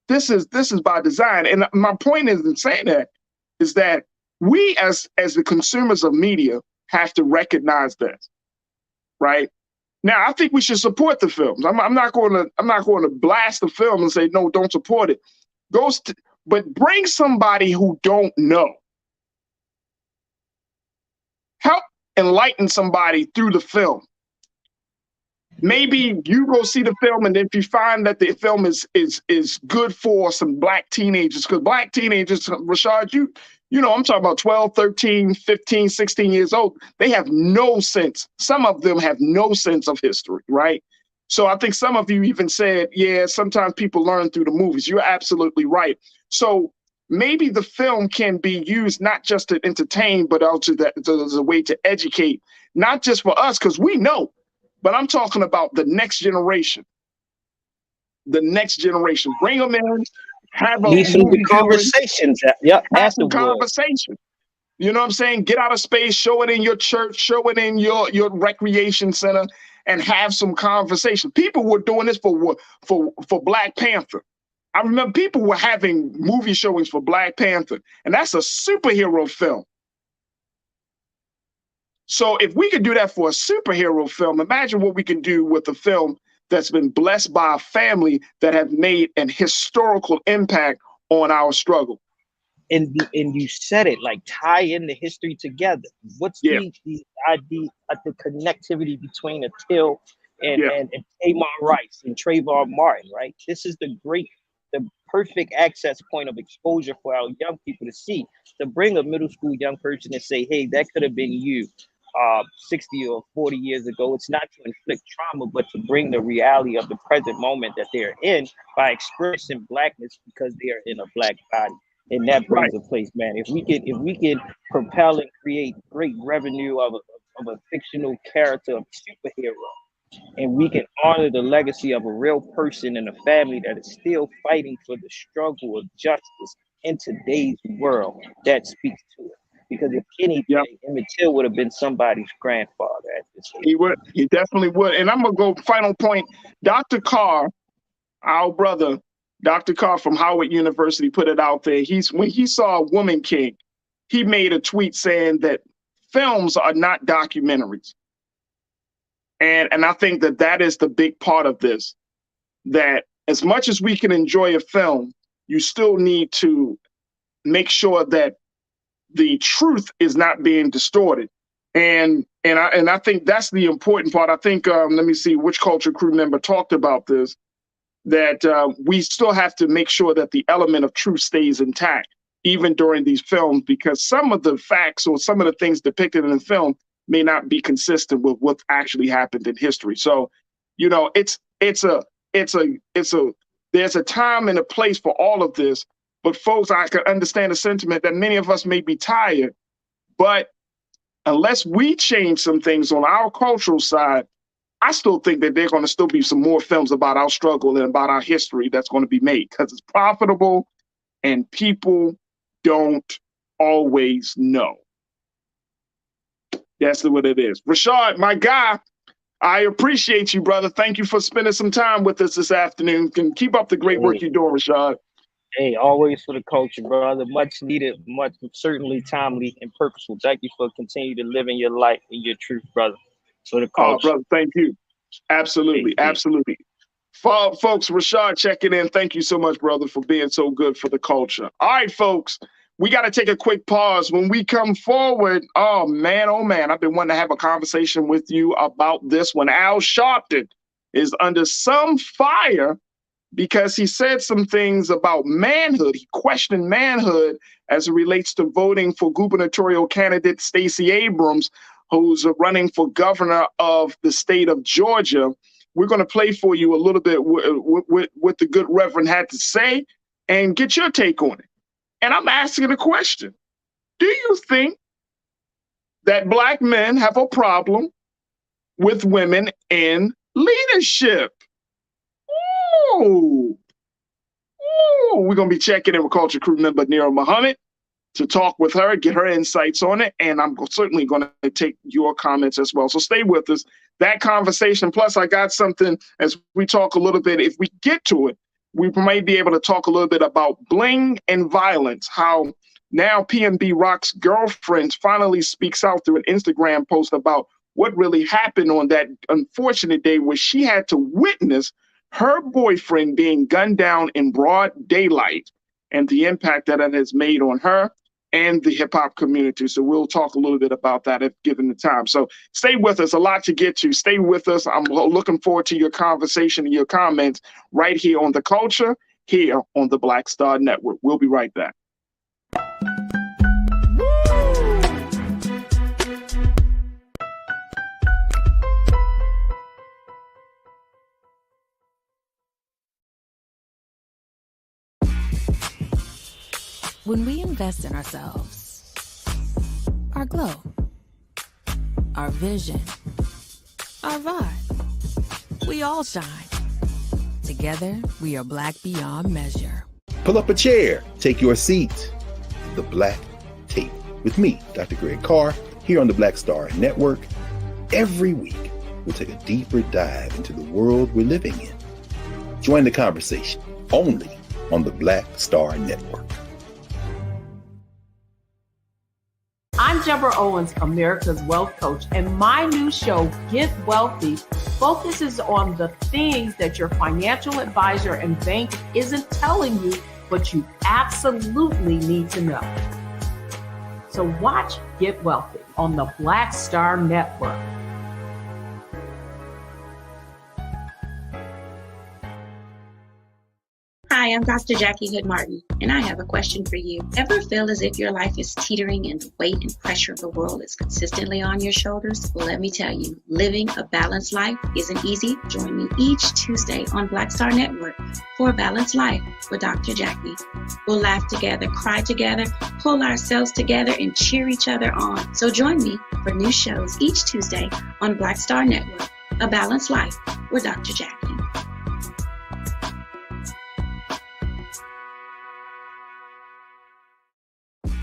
This is by design. And my point is in saying that is that we as the consumers of media have to recognize this, right? Now, I think we should support the films. I'm not going to blast the film and say no, don't support it. But bring somebody who don't know. Help enlighten somebody through the film. Maybe you go see the film, and if you find that the film is good for some black teenagers, because black teenagers, Rashad, I'm talking about 12, 13, 15, 16 years old. They have no sense. Some of them have no sense of history, right? So I think some of you even said, yeah, sometimes people learn through the movies. You're absolutely right. So maybe the film can be used not just to entertain, but also as a way to educate, not just for us, because we know, but I'm talking about the next generation. The next generation. Bring them in, have some conversations. Have some conversation. You know what I'm saying? Get out of space, show it in your church, show it in your recreation center, and have some conversation. People were doing this for Black Panther. I remember people were having movie showings for Black Panther, and that's a superhero film. So if we could do that for a superhero film, imagine what we can do with a film that's been blessed by a family that have made an historical impact on our struggle. And you said it, like, tie in the history together. What's the idea of the connectivity between a Till and Tamar Rice and Trayvon Martin, right? This is the perfect access point of exposure for our young people to see, to bring a middle school young person and say, hey, that could have been you 60 or 40 years ago. It's not to inflict trauma, but to bring the reality of the present moment that they're in by expressing blackness because they are in a black body. And that brings a place, man. If we can propel and create great revenue of a fictional character, of a superhero, and we can honor the legacy of a real person and a family that is still fighting for the struggle of justice in today's world, that speaks to it. Because if anything, Emmett Till would have been somebody's grandfather at this age. He would. He definitely would. And I'm going to go final point. Dr. Carr, our brother, Dr. Carr from Howard University, put it out there. When he saw Woman King, he made a tweet saying that films are not documentaries. And I think that is the big part of this, that as much as we can enjoy a film, you still need to make sure that the truth is not being distorted. And I think that's the important part. I think, let me see which Culture Crew member talked about this, that we still have to make sure that the element of truth stays intact, even during these films, because some of the facts or some of the things depicted in the film may not be consistent with what actually happened in history. So, there's a time and a place for all of this. But folks, I can understand the sentiment that many of us may be tired, but unless we change some things on our cultural side, I still think that there are going to still be some more films about our struggle and about our history that's going to be made because it's profitable and people don't always know. That's what it is. Rashad, my guy, I appreciate you, brother. Thank you for spending some time with us this afternoon. Can keep up the great work you're doing, Rashad. Hey, always for the culture, brother. Much needed, much certainly timely and purposeful. Thank you for continuing to live in your life and your truth, brother. For the culture. Oh, brother, thank you. Absolutely, absolutely. Folks, Rashad checking in. Thank you so much, brother, for being so good for the culture. All right, folks, we got to take a quick pause. When we come forward, oh, man, I've been wanting to have a conversation with you about this one. Al Sharpton is under some fire because he said some things about manhood. He questioned manhood as it relates to voting for gubernatorial candidate Stacey Abrams, who's running for governor of the state of Georgia. We're going to play for you a little bit what the good Reverend had to say and get your take on it. And I'm asking a question. Do you think that Black men have a problem with women in leadership? Ooh. We're going to be checking in with Culture Crew member Nira Muhammad to talk with her, get her insights on it, and I'm certainly going to take your comments as well. So stay with us. That conversation, plus I got something as we talk a little bit, if we get to it, we might be able to talk a little bit about bling and violence, how now PNB Rock's girlfriend finally speaks out through an Instagram post about what really happened on that unfortunate day where she had to witness her boyfriend being gunned down in broad daylight and the impact that it has made on her and the hip hop community. So we'll talk a little bit about that if given the time. So stay with us, a lot to get to. Stay with us. I'm looking forward to your conversation and your comments right here on The Culture, here on the Black Star Network. We'll be right back. When we invest in ourselves, our glow, our vision, our vibe, we all shine. Together, we are Black beyond measure. Pull up a chair, take your seat. The Black Tape with me, Dr. Greg Carr, here on the Black Star Network. Every week, we'll take a deeper dive into the world we're living in. Join the conversation only on the Black Star Network. I'm Deborah Owens, America's Wealth Coach, and my new show, Get Wealthy, focuses on the things that your financial advisor and bank isn't telling you, but you absolutely need to know. So watch Get Wealthy on the Black Star Network. Hi, I'm Dr. Jackie Hood Martin, and I have a question for you. Ever feel as if your life is teetering and the weight and pressure of the world is consistently on your shoulders? Well, let me tell you, living a balanced life isn't easy. Join me each Tuesday on Black Star Network for A Balanced Life with Dr. Jackie. We'll laugh together, cry together, pull ourselves together, and cheer each other on. So join me for new shows each Tuesday on Black Star Network, A Balanced Life with Dr. Jackie.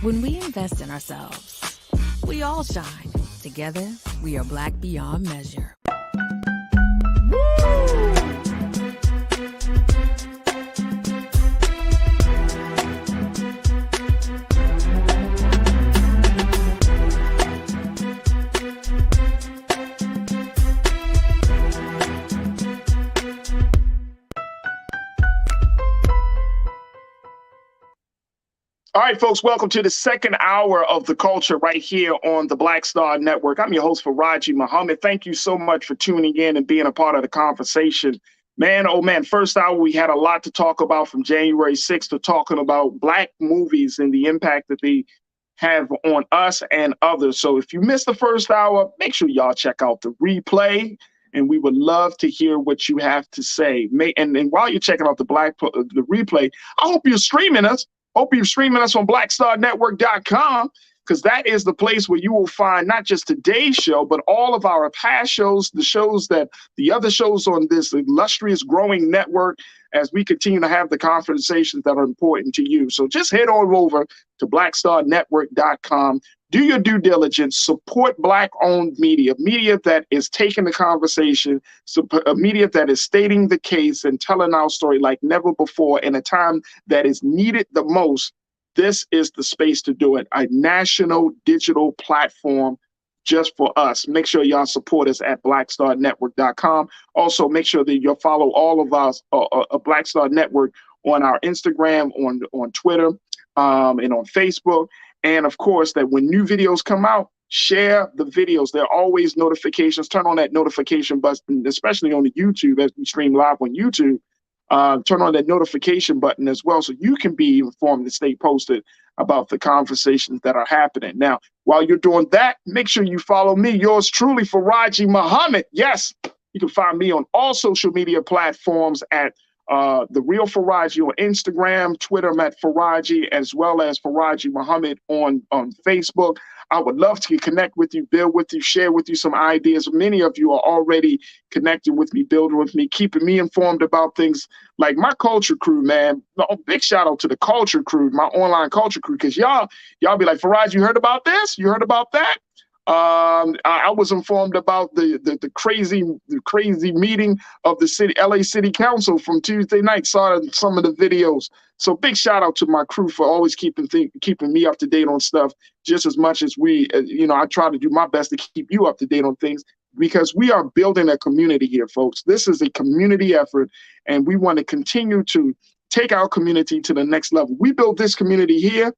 When we invest in ourselves, we all shine. Together, we are Black beyond measure. All right, folks, welcome to the second hour of The Culture right here on the Black Star Network. I'm your host, Faraji Muhammad. Thank you so much for tuning in and being a part of the conversation. Man, oh man, first hour, we had a lot to talk about from January 6th to talking about Black movies and the impact that they have on us and others. So if you missed the first hour, make sure y'all check out the replay, and we would love to hear what you have to say. And while you're checking out the replay, I hope you're streaming us. Hope you're streaming us on blackstarnetwork.com. because that is the place where you will find not just today's show, but all of our past shows, the other shows on this illustrious growing network, as we continue to have the conversations that are important to you. So just head on over to blackstarnetwork.com. Do your due diligence, support Black-owned media that is taking the conversation, media that is stating the case and telling our story like never before in a time that is needed the most. This is the space to do it, a national digital platform just for us. Make sure y'all support us at blackstarnetwork.com. Also, make sure that you'll follow all of us, Black Star Network, on our Instagram, on Twitter, and on Facebook. And of course, that when new videos come out, share the videos. There are always notifications. Turn on that notification button, especially on the YouTube as we stream live on YouTube. Turn on that notification button as well, so you can be informed and stay posted about the conversations that are happening. Now, while you're doing that, make sure you follow me, yours truly, Faraji Muhammad. Yes, you can find me on all social media platforms at The Real Faraji on Instagram, Twitter, I'm at Faraji, as well as Faraji Muhammad on Facebook. I would love to connect with you, build with you, share with you some ideas. Many of you are already connecting with me, building with me, keeping me informed about things like my culture crew, man. Big shout out to the culture crew, my online culture crew, because y'all be like, Faraji, you heard about this? You heard about that? I was informed about the crazy meeting of the LA City Council from Tuesday night. Saw some of the videos. So big shout out to my crew for always keeping me up to date on stuff, just as much as I try to do my best to keep you up to date on things, because we are building a community here, folks. This is a community effort, and we want to continue to take our community to the next level. We build this community here,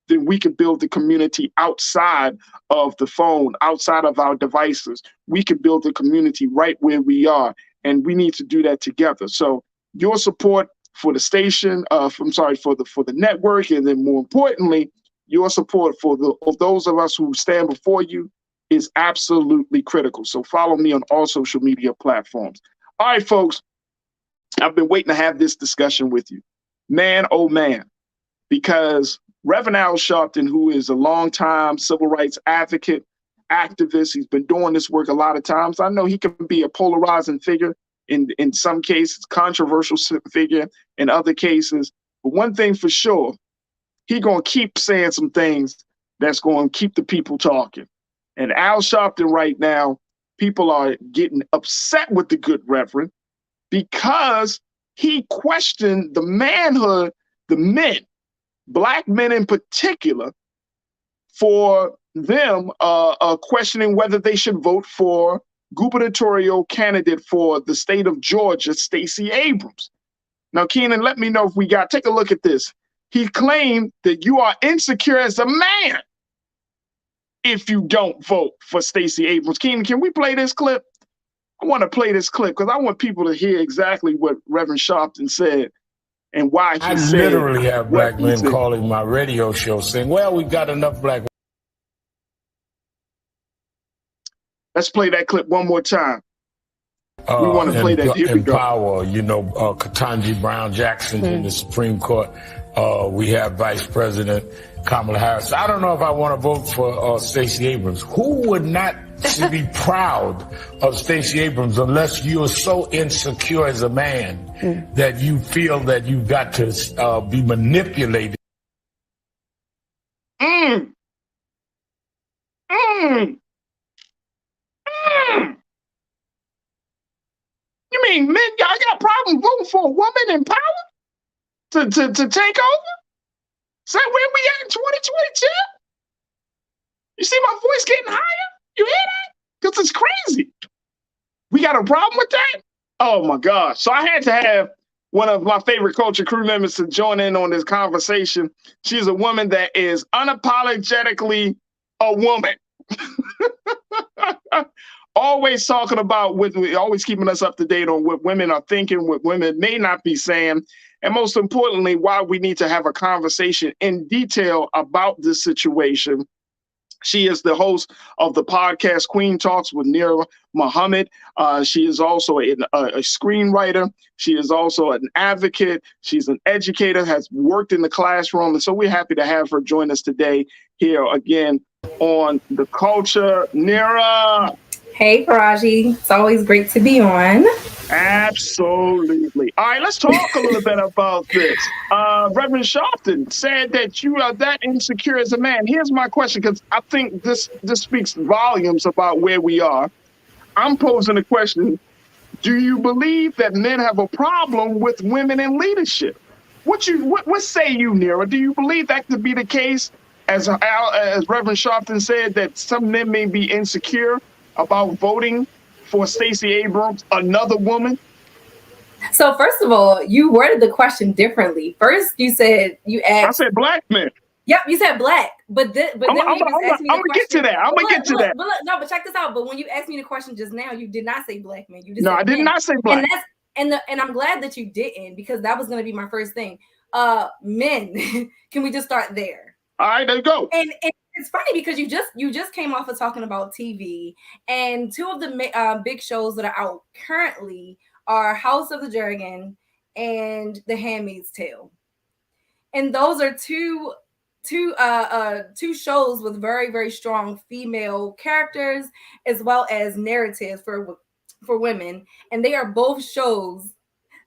then we can build the community outside of the phone, outside of our devices. We can build the community right where we are, and we need to do that together. So your support for the station, for the network, and then more importantly, your support for those of us who stand before you is absolutely critical. So follow me on all social media platforms. All right, folks, I've been waiting to have this discussion with you. Man, oh man, because Reverend Al Sharpton, who is a longtime civil rights advocate, activist, he's been doing this work a lot of times. I know he can be a polarizing figure in some cases, controversial figure in other cases. But one thing for sure, he gonna keep saying some things that's going to keep the people talking. And Al Sharpton right now, people are getting upset with the good Reverend because he questioned the manhood, the men, Black men in particular, for them questioning whether they should vote for gubernatorial candidate for the state of Georgia, Stacey Abrams. Now, Keenan, let me know if take a look at this. He claimed that you are insecure as a man if you don't vote for Stacey Abrams. Keenan, can we play this clip? I want to play this clip because I want people to hear exactly what Reverend Sharpton said and why he said. I literally have Black men calling my radio show saying, well, we got enough Black. Let's play that clip one more time. We want to play that. Here we go. Power, Ketanji Brown Jackson in the Supreme Court. We have Vice President Kamala Harris. I don't know if I want to vote for Stacey Abrams. Who would not be proud of Stacey Abrams unless you're so insecure as a man that you feel that you've got to be manipulated? You mean men, y'all got a problem voting for a woman in power to take over? Is that where we at in 2022? You see my voice getting higher? You hear that? Because it's crazy. We got a problem with that? Oh my gosh. So I had to have one of my favorite culture crew members to join in on this conversation. She's a woman that is unapologetically a woman. Always talking about, always keeping us up to date on what women are thinking, what women may not be saying, and most importantly, why we need to have a conversation in detail about this situation She is the host of the podcast Queen Talks with Nira Muhammad. She is also a screenwriter. She is also an advocate. She's an educator, has worked in the classroom. And so we're happy to have her join us today here again on The Culture. Nira. Hey, Faraji. It's always great to be on. Absolutely. All right, let's talk a little bit about this. Reverend Sharpton said that you are that insecure as a man. Here's my question, because I think this speaks volumes about where we are. I'm posing a question. Do you believe that men have a problem with women in leadership? What say you, Nira? Do you believe that to be the case? As Reverend Sharpton said, that some men may be insecure about voting for Stacey Abrams, another woman? So first of all, you worded the question differently. First, you said you asked. I said black men. Yep, you said black, but then when you asked me the question, I'm gonna get to that. I'm gonna get to that. But check this out. But when you asked me the question just now, you did not say black men. You just no, said I did men. not say black. And I'm glad that you didn't, because that was going to be my first thing. Men, can we just start there? All right, there you go. And it's funny because you just came off of talking about TV, and two of the big shows that are out currently are House of the Dragon and The Handmaid's Tale, and those are two shows with very, very strong female characters as well as narratives for women, and they are both shows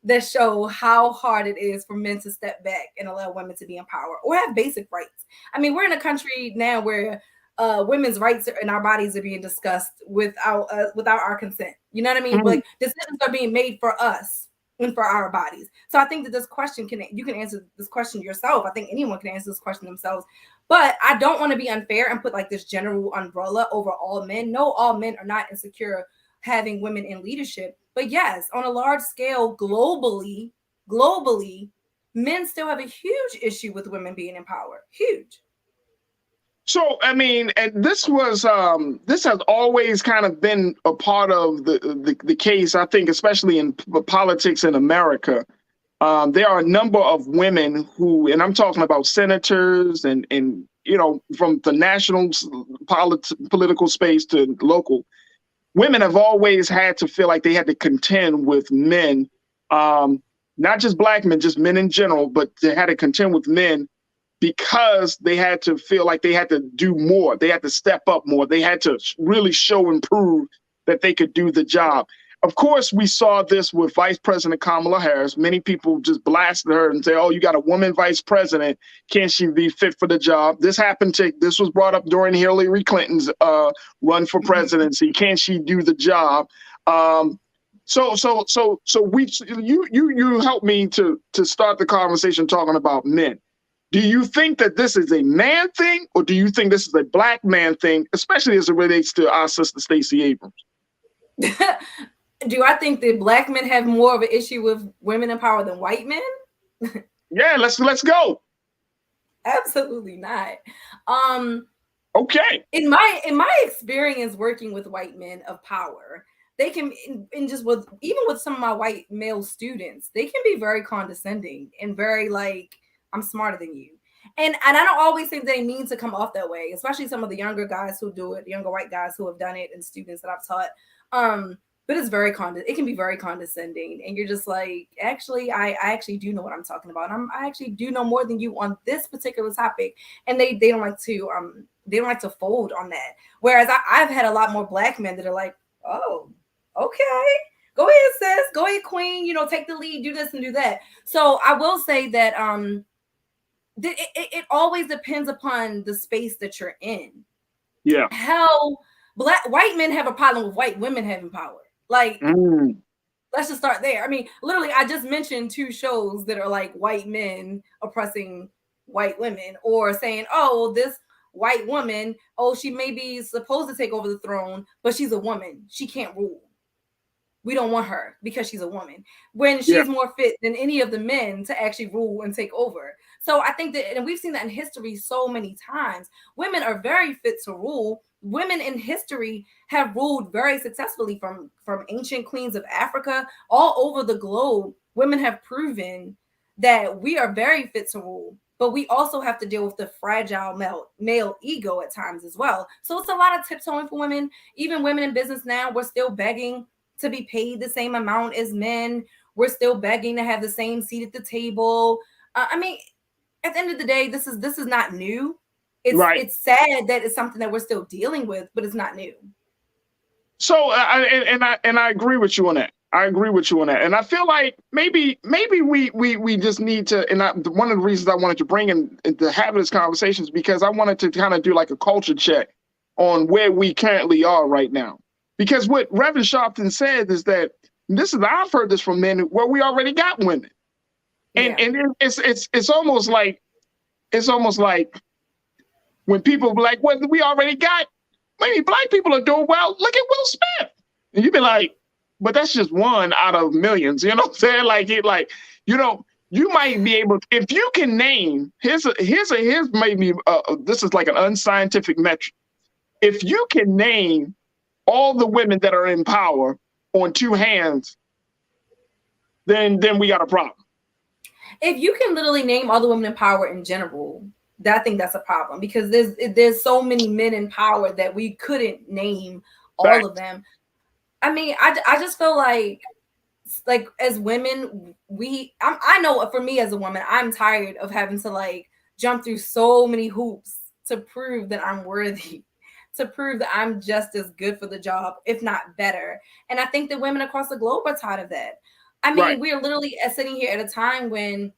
that show how hard it is for men to step back and allow women to be in power or have basic rights. I mean, we're in a country now where women's rights in our bodies are being discussed without our consent. You know what I mean? Mm-hmm. Like, decisions are being made for us and for our bodies. So I think that this question you can answer this question yourself. I think anyone can answer this question themselves. But I don't want to be unfair and put like this general umbrella over all men. No, all men are not insecure having women in leadership. But yes, on a large scale, globally, men still have a huge issue with women being in power. Huge. So, I mean, and this has always kind of been a part of the case, I think, especially in politics in America. There are a number of women who, and I'm talking about senators and you know, from the national political space to local, women have always had to feel like they had to contend with men, not just black men, just men in general, but they had to contend with men because they had to feel like they had to do more. They had to step up more. They had to really show and prove that they could do the job. Of course, we saw this with Vice President Kamala Harris. Many people just blasted her and say, oh, you got a woman vice president. Can't she be fit for the job? This was brought up during Hillary Clinton's run for presidency. Can she do the job? So you helped me to start the conversation talking about men. Do you think that this is a man thing, or do you think this is a black man thing, especially as it relates to our sister Stacey Abrams? Do I think that black men have more of an issue with women in power than white men? Yeah, let's go. Absolutely not. Okay. In my experience working with white men of power, they can, and just with even with some of my white male students, they can be very condescending and very like, I'm smarter than you. And I don't always think they mean to come off that way, especially some of the younger guys who do it, younger white guys who have done it, and students that I've taught. But it's it can be very condescending, and you're just like, actually, I actually do know what I'm talking about. I actually do know more than you on this particular topic, and they don't like to fold on that. Whereas I've had a lot more black men that are like, oh, okay, go ahead, sis, go ahead, queen, you know, take the lead, do this and do that. So I will say that it always depends upon the space that you're in. Yeah. How white men have a problem with white women having power. Like, let's just start there. I mean, literally, I just mentioned two shows that are like white men oppressing white women, or saying, oh, well, this white woman, oh, she may be supposed to take over the throne, but she's a woman. She can't rule. We don't want her because she's a woman, when she's more fit than any of the men to actually rule and take over. So I think that, and we've seen that in history so many times, women are very fit to rule. Women in history have ruled very successfully, from ancient queens of Africa all over the globe. Women have proven that we are very fit to rule, but we also have to deal with the fragile male ego at times as well. So it's a lot of tiptoeing for women. Even women in business now, we're still begging to be paid the same amount as men. We're still begging to have the same seat at the table. I mean, at the end of the day, this is not new. It's sad that it's something that we're still dealing with, but it's not new. So I agree with you on that. I agree with you on that, and I feel like maybe we just need to. And one of the reasons I wanted to bring in to have this conversation is because I wanted to kind of do like a culture check on where we currently are right now. Because what Reverend Sharpton said is that I've heard this from men where we already got women, and it's almost like when people be like, well, we already got. Maybe black people are doing well. Look at Will Smith, and you'd be like, but that's just one out of millions. You know what I'm saying? You might be able to, if you can name. Here's maybe this is like an unscientific metric. If you can name all the women that are in power on two hands, then we got a problem. If you can literally name all the women in power in general, I think that's a problem, because there's so many men in power that we couldn't name all of them. I mean, I just feel like as women, I know for me as a woman, I'm tired of having to like jump through so many hoops to prove that I'm worthy, to prove that I'm just as good for the job, if not better. And I think that women across the globe are tired of that. I mean, we are literally sitting here at a time when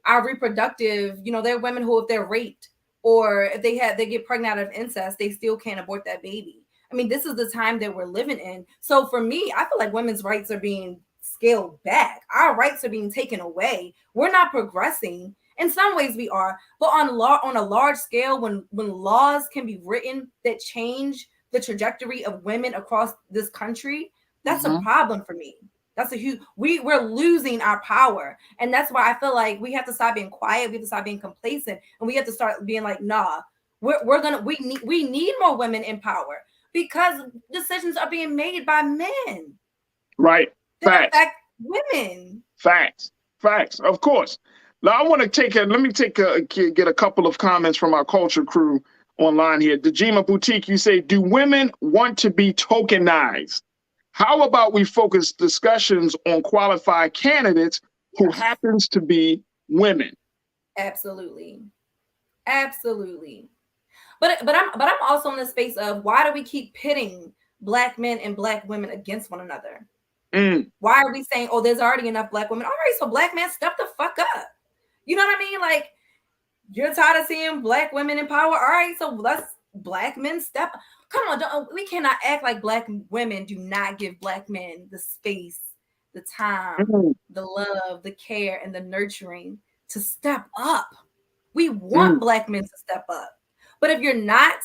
our reproductive, there are women who, if they're raped or if they get pregnant out of incest, they still can't abort that baby. I mean, this is the time that we're living in. So for me, I feel like women's rights are being scaled back. Our rights are being taken away. We're not progressing. In some ways we are, but on a large scale, when laws can be written that change the trajectory of women across this country, that's a problem for me. That's a huge, we're losing our power. And that's why I feel like we have to stop being quiet. We have to stop being complacent, and we have to start being like, nah, we need more women in power, because decisions are being made by men. Right. Facts. In fact, women. Facts. Of course. Now I want to get a couple of comments from our culture crew online here. Dejima Boutique, you say, do women want to be tokenized? How about we focus discussions on qualified candidates who happens to be women? Absolutely. But I'm also in the space of, why do we keep pitting black men and black women against one another? Why are we saying, oh, there's already enough black women? All right, so black men, step the fuck up. You know what I mean? Like, you're tired of seeing black women in power. All right, so let's black men step. Come on, we cannot act like black women do not give black men the space, the time, the love, the care, and the nurturing to step up. We want black men to step up. But if you're not,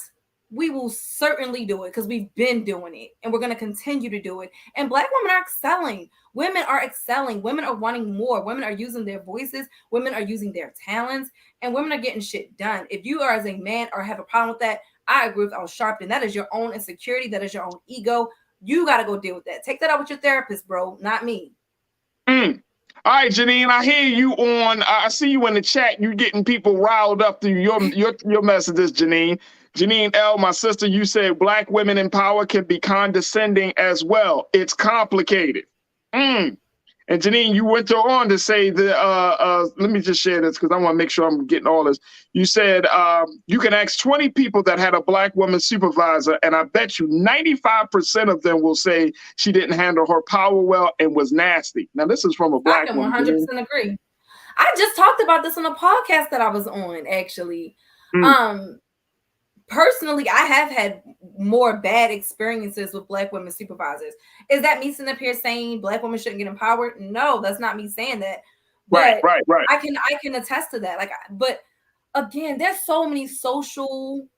we will certainly do it, because we've been doing it and we're going to continue to do it. And black women are excelling. Women are excelling. Women are wanting more. Women are using their voices. Women are using their talents, and women are getting shit done. If you are, as a man, or have a problem with that, I agree with Al Sharpton. That is your own insecurity. That is your own ego. You got to go deal with that. Take that out with your therapist, bro, not me. All right, Janine, I hear you on. I see you in the chat. You getting people riled up through your messages, Janine. Janine L., my sister, you said black women in power can be condescending as well. It's complicated. And Janine, you went on to say that, let me just share this because I want to make sure I'm getting all this. You said you can ask 20 people that had a black woman supervisor, and I bet you 95% of them will say she didn't handle her power well and was nasty. Now, this is from a black woman. I can 100% agree. I just talked about this on a podcast that I was on, actually. Personally, I have had more bad experiences with black women supervisors. Is that me sitting up here saying black women shouldn't get empowered? No, that's not me saying that. But right. I can attest to that. But again, there's so many social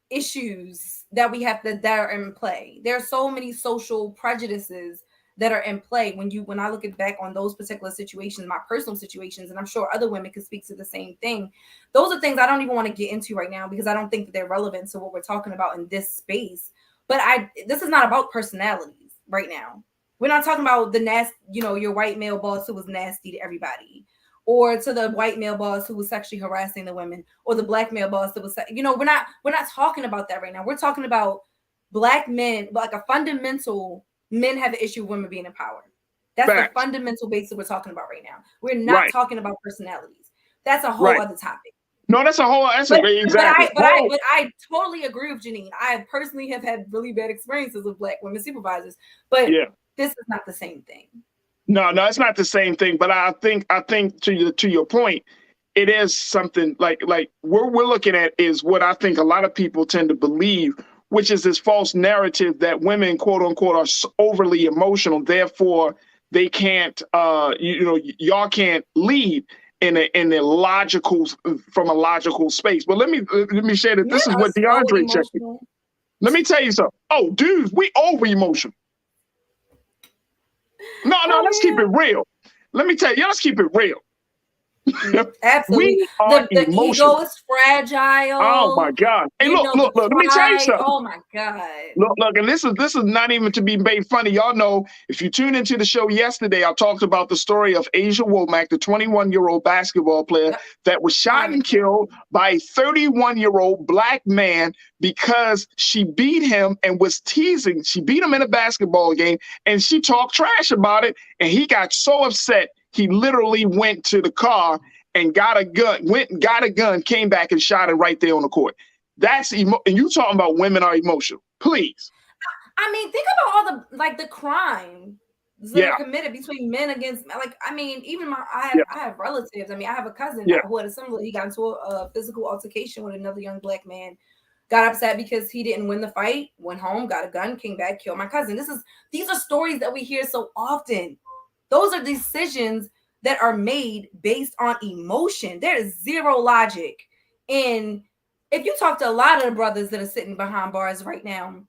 issues that we have that are in play. There are so many social prejudices that are in play when I look back on those particular situations, my personal situations, and I'm sure other women can speak to the same thing. Those are things I don't even want to get into right now, because I don't think that they're relevant to what we're talking about in this space. But this is not about personalities right now. We're not talking about the nasty, your white male boss who was nasty to everybody, or to the white male boss who was sexually harassing the women, or the black male boss that was, we're not talking about that right now. We're talking about black men, like a fundamental, men have an issue with women being in power. That's the fundamental basis we're talking about right now. We're not talking about personalities. That's a whole other topic. No, that's a whole exactly. But I totally agree with Janine. I personally have had really bad experiences with black women supervisors, but this is not the same thing. No, it's not the same thing. But I think to your point, it is something like what we're looking at is what I think a lot of people tend to believe, which is this false narrative that women, quote unquote, are overly emotional. Therefore, they can't, y'all can't lead in a logical, from a logical space. But let me share that this is what DeAndre checked. Let me tell you something. Oh, dudes, we over emotional. No, let's keep it real. Let me tell you, let's keep it real. Absolutely. The ego is fragile. Oh my God. Hey, look, let me tell you something. Oh my God. Look, and this is not even to be made funny. Y'all know, if you tuned into the show yesterday, I talked about the story of Asia Womack, the 21-year-old basketball player that was shot and killed by a 31-year-old black man because she beat him and was teasing. She beat him in a basketball game and she talked trash about it. And he got so upset, he literally went to the car and got a gun, came back and shot it right there on the court. That's and you talking about women are emotional. Please. I mean, think about all the crime that are committed between men against, even I have relatives. I mean, I have a cousin who had a similar, he got into a physical altercation with another young black man, got upset because he didn't win the fight, went home, got a gun, came back, killed my cousin. These are stories that we hear so often. Those are decisions that are made based on emotion. There is zero logic. And if you talk to a lot of the brothers that are sitting behind bars right now,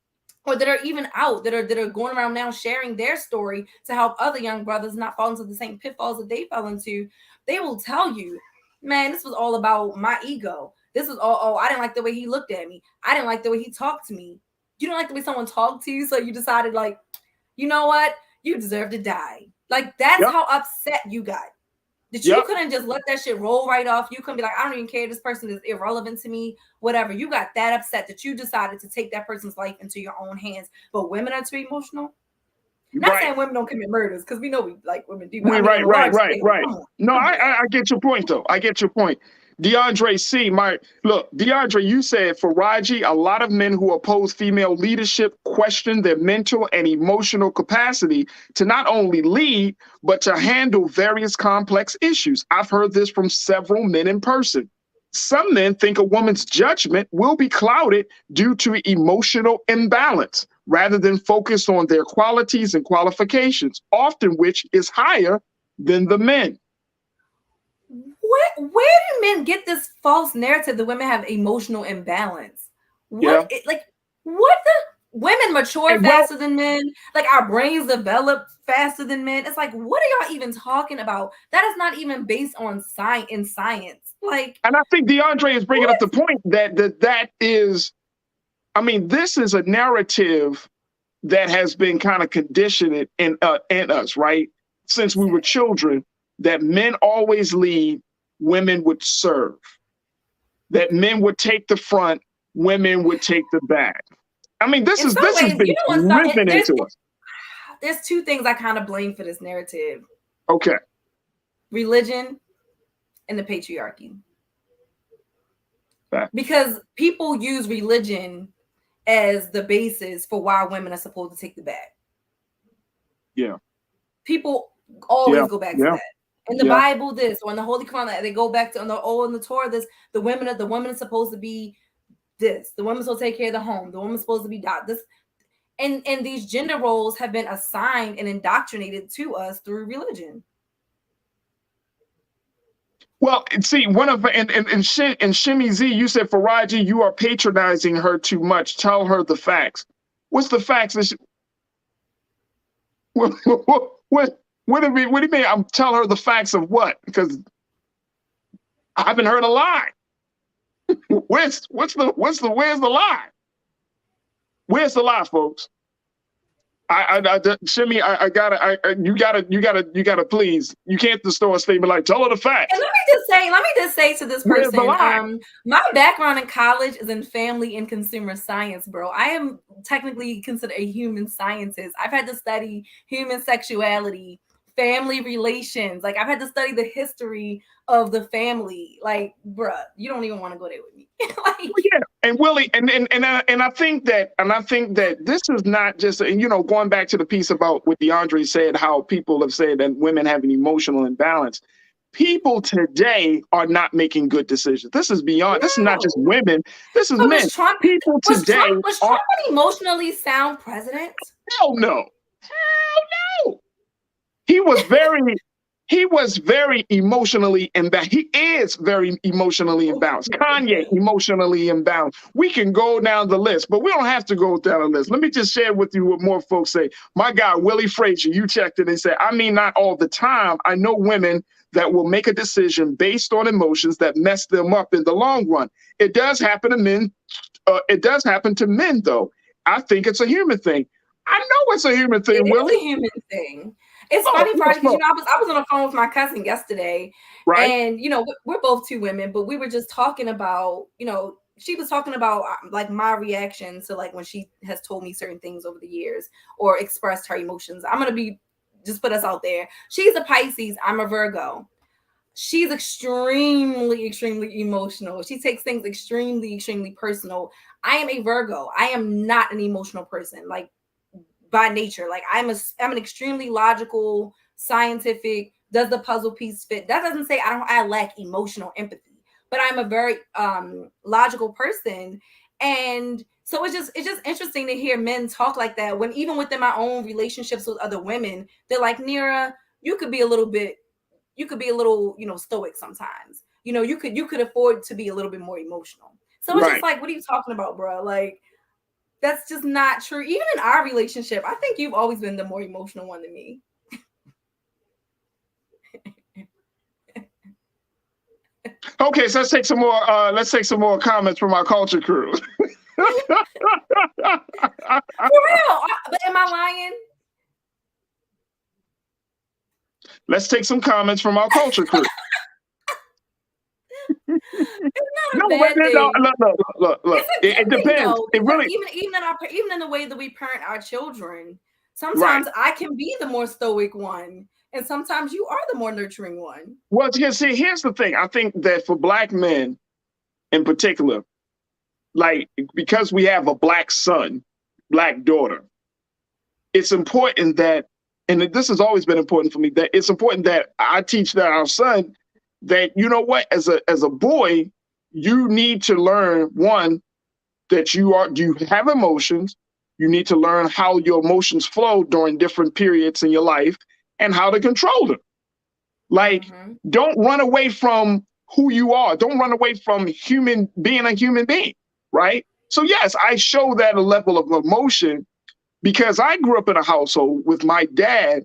or that are even out, that are going around now sharing their story to help other young brothers not fall into the same pitfalls that they fell into, they will tell you, man, this was all about my ego. This was all, I didn't like the way he looked at me. I didn't like the way he talked to me. You don't like the way someone talked to you, so you decided, like, you know what? You deserve to die. Like, that's how upset you got. That you couldn't just let that shit roll right off. You couldn't be like, I don't even care. This person is irrelevant to me. Whatever. You got that upset that you decided to take that person's life into your own hands. But women are too emotional. Not saying women don't commit murders, because we know women do. Right. No, I get your point, though. I get your point. DeAndre C, DeAndre, you said for Raji, a lot of men who oppose female leadership question their mental and emotional capacity to not only lead, but to handle various complex issues. I've heard this from several men in person. Some men think a woman's judgment will be clouded due to emotional imbalance, rather than focus on their qualities and qualifications, often which is higher than the men. Where do men get this false narrative that women have emotional imbalance? What the women mature faster than men? Like, our brains develop faster than men. It's like, what are y'all even talking about? That is not even based on science. Like, and I think DeAndre is bringing up the point that is, I mean, this is a narrative that has been kind of conditioned in us, right? Since we were children, that men always lead, women would serve. That men would take the front, women would take the back. I mean, this has been driven into us. There's two things I kind of blame for this narrative. Okay. Religion and the patriarchy. Because people use religion as the basis for why women are supposed to take the back. Yeah. People always go back to that. In the Bible, this, or in the Holy Quran, they go back to in the Torah, this, the women is supposed to be this. The woman's supposed to take care of the home. The woman's supposed to be this. And these gender roles have been assigned and indoctrinated to us through religion. Well, see, one of and Shimmy Z, you said, Faraji, you are patronizing her too much. Tell her the facts. What's the facts? What do you mean? I'm telling her the facts of what? Because I haven't heard a lie. Where's the lie? Where's the lie, folks? Shimmy, you gotta please. You can't distort a statement like, tell her the facts. And let me just say to this person, my background in college is in family and consumer science, bro. I am technically considered a human scientist. I've had to study human sexuality, family relations. Like, I've had to study the history of the family. Like, bruh, you don't even want to go there with me. Yeah, and Willie, and I think that this is not just, and going back to the piece about what DeAndre said, how people have said that women have an emotional imbalance. People today are not making good decisions. This is beyond. This is not just women. This is men. People today was Trump an emotionally sound president? Hell no. Hell no. He was very emotionally imbalanced. He is very emotionally imbalanced. Kanye, emotionally imbalanced. We can go down the list, but we don't have to go down the list. Let me just share with you what more folks say. My guy, Willie Frazier, you checked it and said, I mean, not all the time. I know women that will make a decision based on emotions that mess them up in the long run. It does happen to men. It does happen to men, though. I think it's a human thing. I know it's a human thing, Willie. It's a human thing. It's funny, because I was on the phone with my cousin yesterday, right? And we're both two women, but we were just talking about, she was talking about like my reaction to like when she has told me certain things over the years or expressed her emotions. I'm gonna just put us out there. She's a Pisces. I'm a Virgo. She's extremely, extremely emotional. She takes things extremely, extremely personal. I am a Virgo. I am not an emotional person. Like, by nature, like I'm an extremely logical, scientific, does the puzzle piece fit? That doesn't say I lack emotional empathy, but I'm a very logical person. And so it's just interesting to hear men talk like that, when even within my own relationships with other women, they're like, Nira, you could be a little, stoic sometimes. You could afford to be a little bit more emotional. So it's just like, what are you talking about, bro? Like, that's just not true. Even in our relationship, I think you've always been the more emotional one than me. Okay, so let's take some more. Let's take some more comments from our culture crew. For real? But am I lying? Let's take some comments from our culture crew. Look. It depends. Though, it really even in the way that we parent our children, sometimes I can be the more stoic one, and sometimes you are the more nurturing one. Well, here's the thing. I think that for Black men, in particular, like, because we have a Black son, Black daughter, it's important that, and this has always been important for me, that it's important that I teach that our son that, as a boy, you need to learn, one, that you have emotions. You need to learn how your emotions flow during different periods in your life and how to control them. Like, don't run away from who you are. Don't run away from being a human being, right? So yes, I show that a level of emotion because I grew up in a household with my dad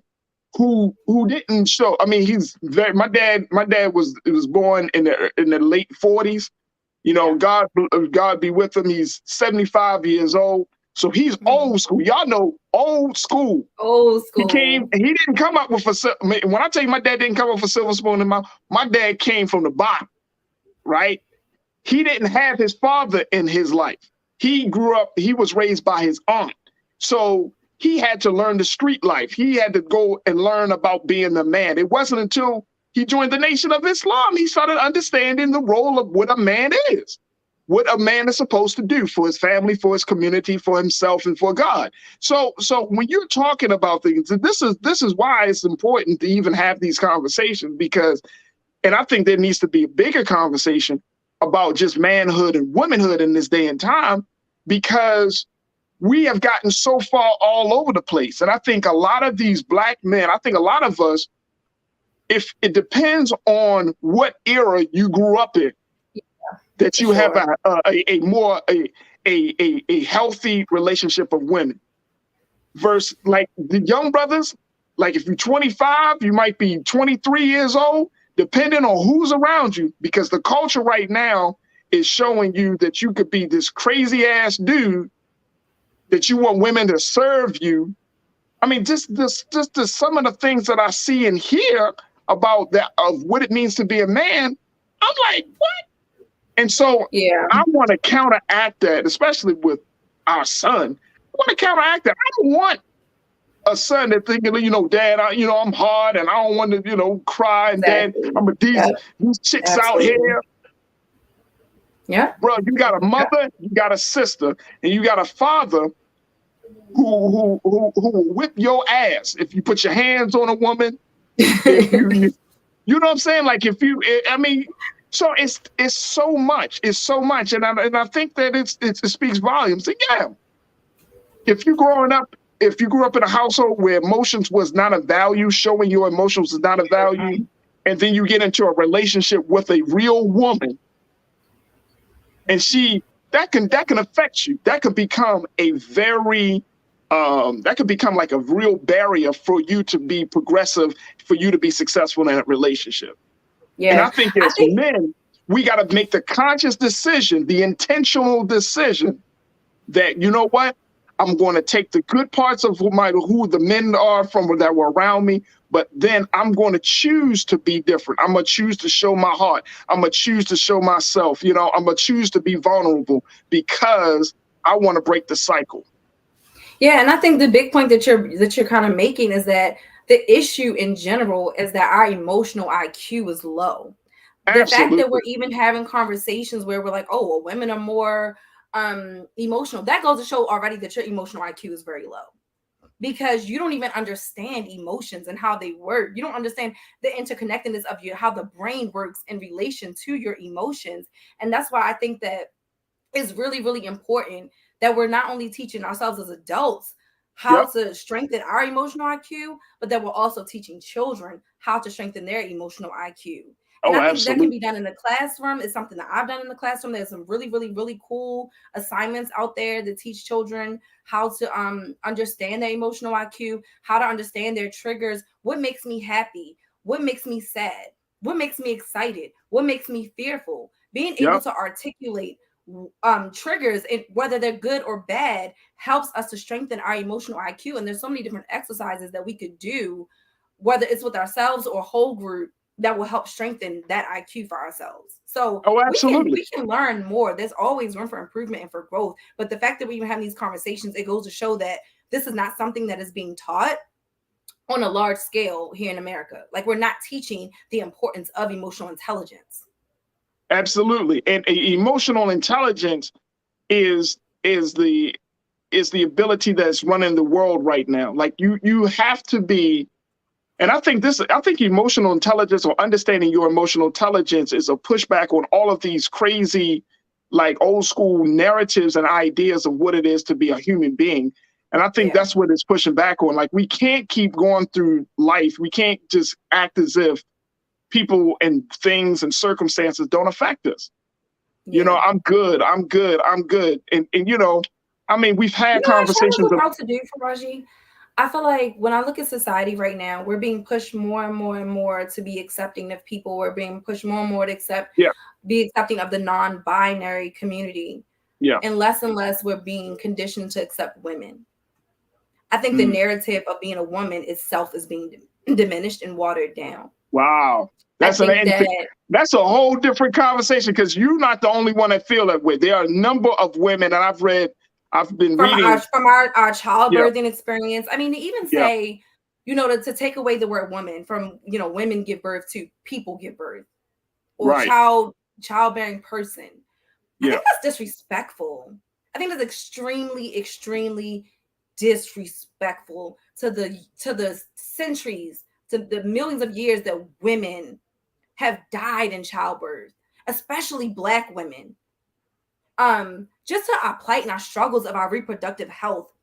who didn't show. I mean, my dad was born in the late 40s. God be with him. He's 75 years old. So he's old school. Y'all know old school. Old school. He didn't come up with when I tell you my dad didn't come up with a silver spoon in his mouth, my dad came from the bottom, right? He didn't have his father in his life. He was raised by his aunt. So he had to learn the street life. He had to go and learn about being a man. It wasn't until he joined the Nation of Islam he started understanding the role of what a man is, what a man is supposed to do for his family, for his community, for himself, and for God. So when you're talking about things, this is why it's important to even have these conversations, because, and I think there needs to be a bigger conversation about just manhood and womanhood in this day and time, because we have gotten so far all over the place. And I think a lot of these Black men, I think a lot of us, if it depends on what era you grew up in, that you have a more healthy relationship of women versus like the young brothers. Like if you're 25, you might be 23 years old, depending on who's around you, because the culture right now is showing you that you could be this crazy ass dude that you want women to serve you, I mean, just some of the things that I see and hear about that of what it means to be a man. I'm like, what? And so I want to counteract that, especially with our son. I want to counteract that. I don't want a son that thinking, Dad, I'm hard and I don't want to, cry, and Dad, I'm a these chicks out here. Yeah, bro, you got a mother, you got a sister, and you got a father who will whip your ass if you put your hands on a woman. If you know what I'm saying? Like if you, I mean, so it's so much, and I think that it speaks volumes. So yeah, if you grew up in a household where emotions was not a value, showing your emotions is not a value, and then you get into a relationship with a real woman, and that can affect you. That could become a very that could become like a real barrier for you to be progressive, for you to be successful in a relationship. Yeah. And I think as men, we got to make the conscious decision, the intentional decision that, you know what, I'm going to take the good parts of who the men are from that were around me, but then I'm going to choose to be different. I'm going to choose to show my heart. I'm going to choose to show myself. I'm going to choose to be vulnerable because I want to break the cycle. Yeah, and I think the big point that you're kind of making is that the issue in general is that our emotional IQ is low. The fact that we're even having conversations where we're like, oh, well, women are more emotional, that goes to show already that your emotional IQ is very low, because you don't even understand emotions and how they work. You don't understand the interconnectedness of how the brain works in relation to your emotions. And that's why I think that it's really, really important that we're not only teaching ourselves as adults how to strengthen our emotional IQ, but that we're also teaching children how to strengthen their emotional IQ. And I think that can be done in the classroom. It's something that I've done in the classroom. There's some really, really, really cool assignments out there that teach children how to understand their emotional IQ, how to understand their triggers, what makes me happy, what makes me sad, what makes me excited, what makes me fearful. Being able to articulate triggers, and whether they're good or bad, helps us to strengthen our emotional IQ. And there's so many different exercises that we could do, whether it's with ourselves or whole group, that will help strengthen that IQ for ourselves. So we can learn more. There's always room for improvement and for growth. But the fact that we even have these conversations, it goes to show that this is not something that is being taught on a large scale here in America. Like, we're not teaching the importance of emotional intelligence. Absolutely. And emotional intelligence is the ability that's running the world right now. Like you have to be, and I think emotional intelligence, or understanding your emotional intelligence, is a pushback on all of these crazy, like old school narratives and ideas of what it is to be a human being. And I think that's what it's pushing back on. Like, we can't keep going through life. We can't just act as if people and things and circumstances don't affect us. I'm good. And I mean, we've had conversations. What else to do for Raji? I feel like when I look at society right now, we're being pushed more and more and more to be accepting of people. We're being pushed more and more to be accepting of the non-binary community. Yeah. And less we're being conditioned to accept women. I think the narrative of being a woman itself is being diminished and watered down. Wow. That's a whole different conversation, because you're not the only one that feel that way. There are a number of women, and I've been reading from our childbirthing experience. I mean, to even say, to take away the word woman from, women give birth to people give birth, or childbearing person. I think that's disrespectful. I think that's extremely, extremely disrespectful to the centuries, to the millions of years that women have died in childbirth, especially Black women. Just to our plight and our struggles of our reproductive health.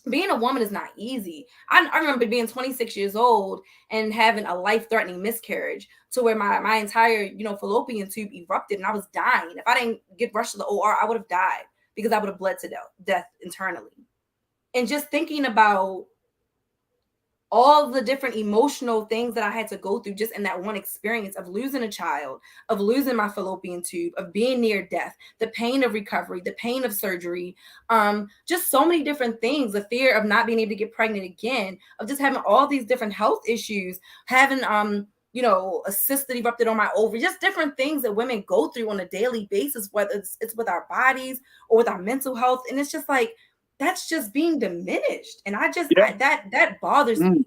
Being a woman is not easy. I remember being 26 years old and having a life-threatening miscarriage, to where my entire, fallopian tube erupted and I was dying. If I didn't get rushed to the OR, I would have died, because I would have bled to death internally. And just thinking about all the different emotional things that I had to go through just in that one experience of losing a child, of losing my fallopian tube, of being near death, the pain of recovery, the pain of surgery, just so many different things, the fear of not being able to get pregnant again, of just having all these different health issues, having a cyst that erupted on my ovary, just different things that women go through on a daily basis, whether it's with our bodies or with our mental health. And it's just like, that's just being diminished. And that bothers me.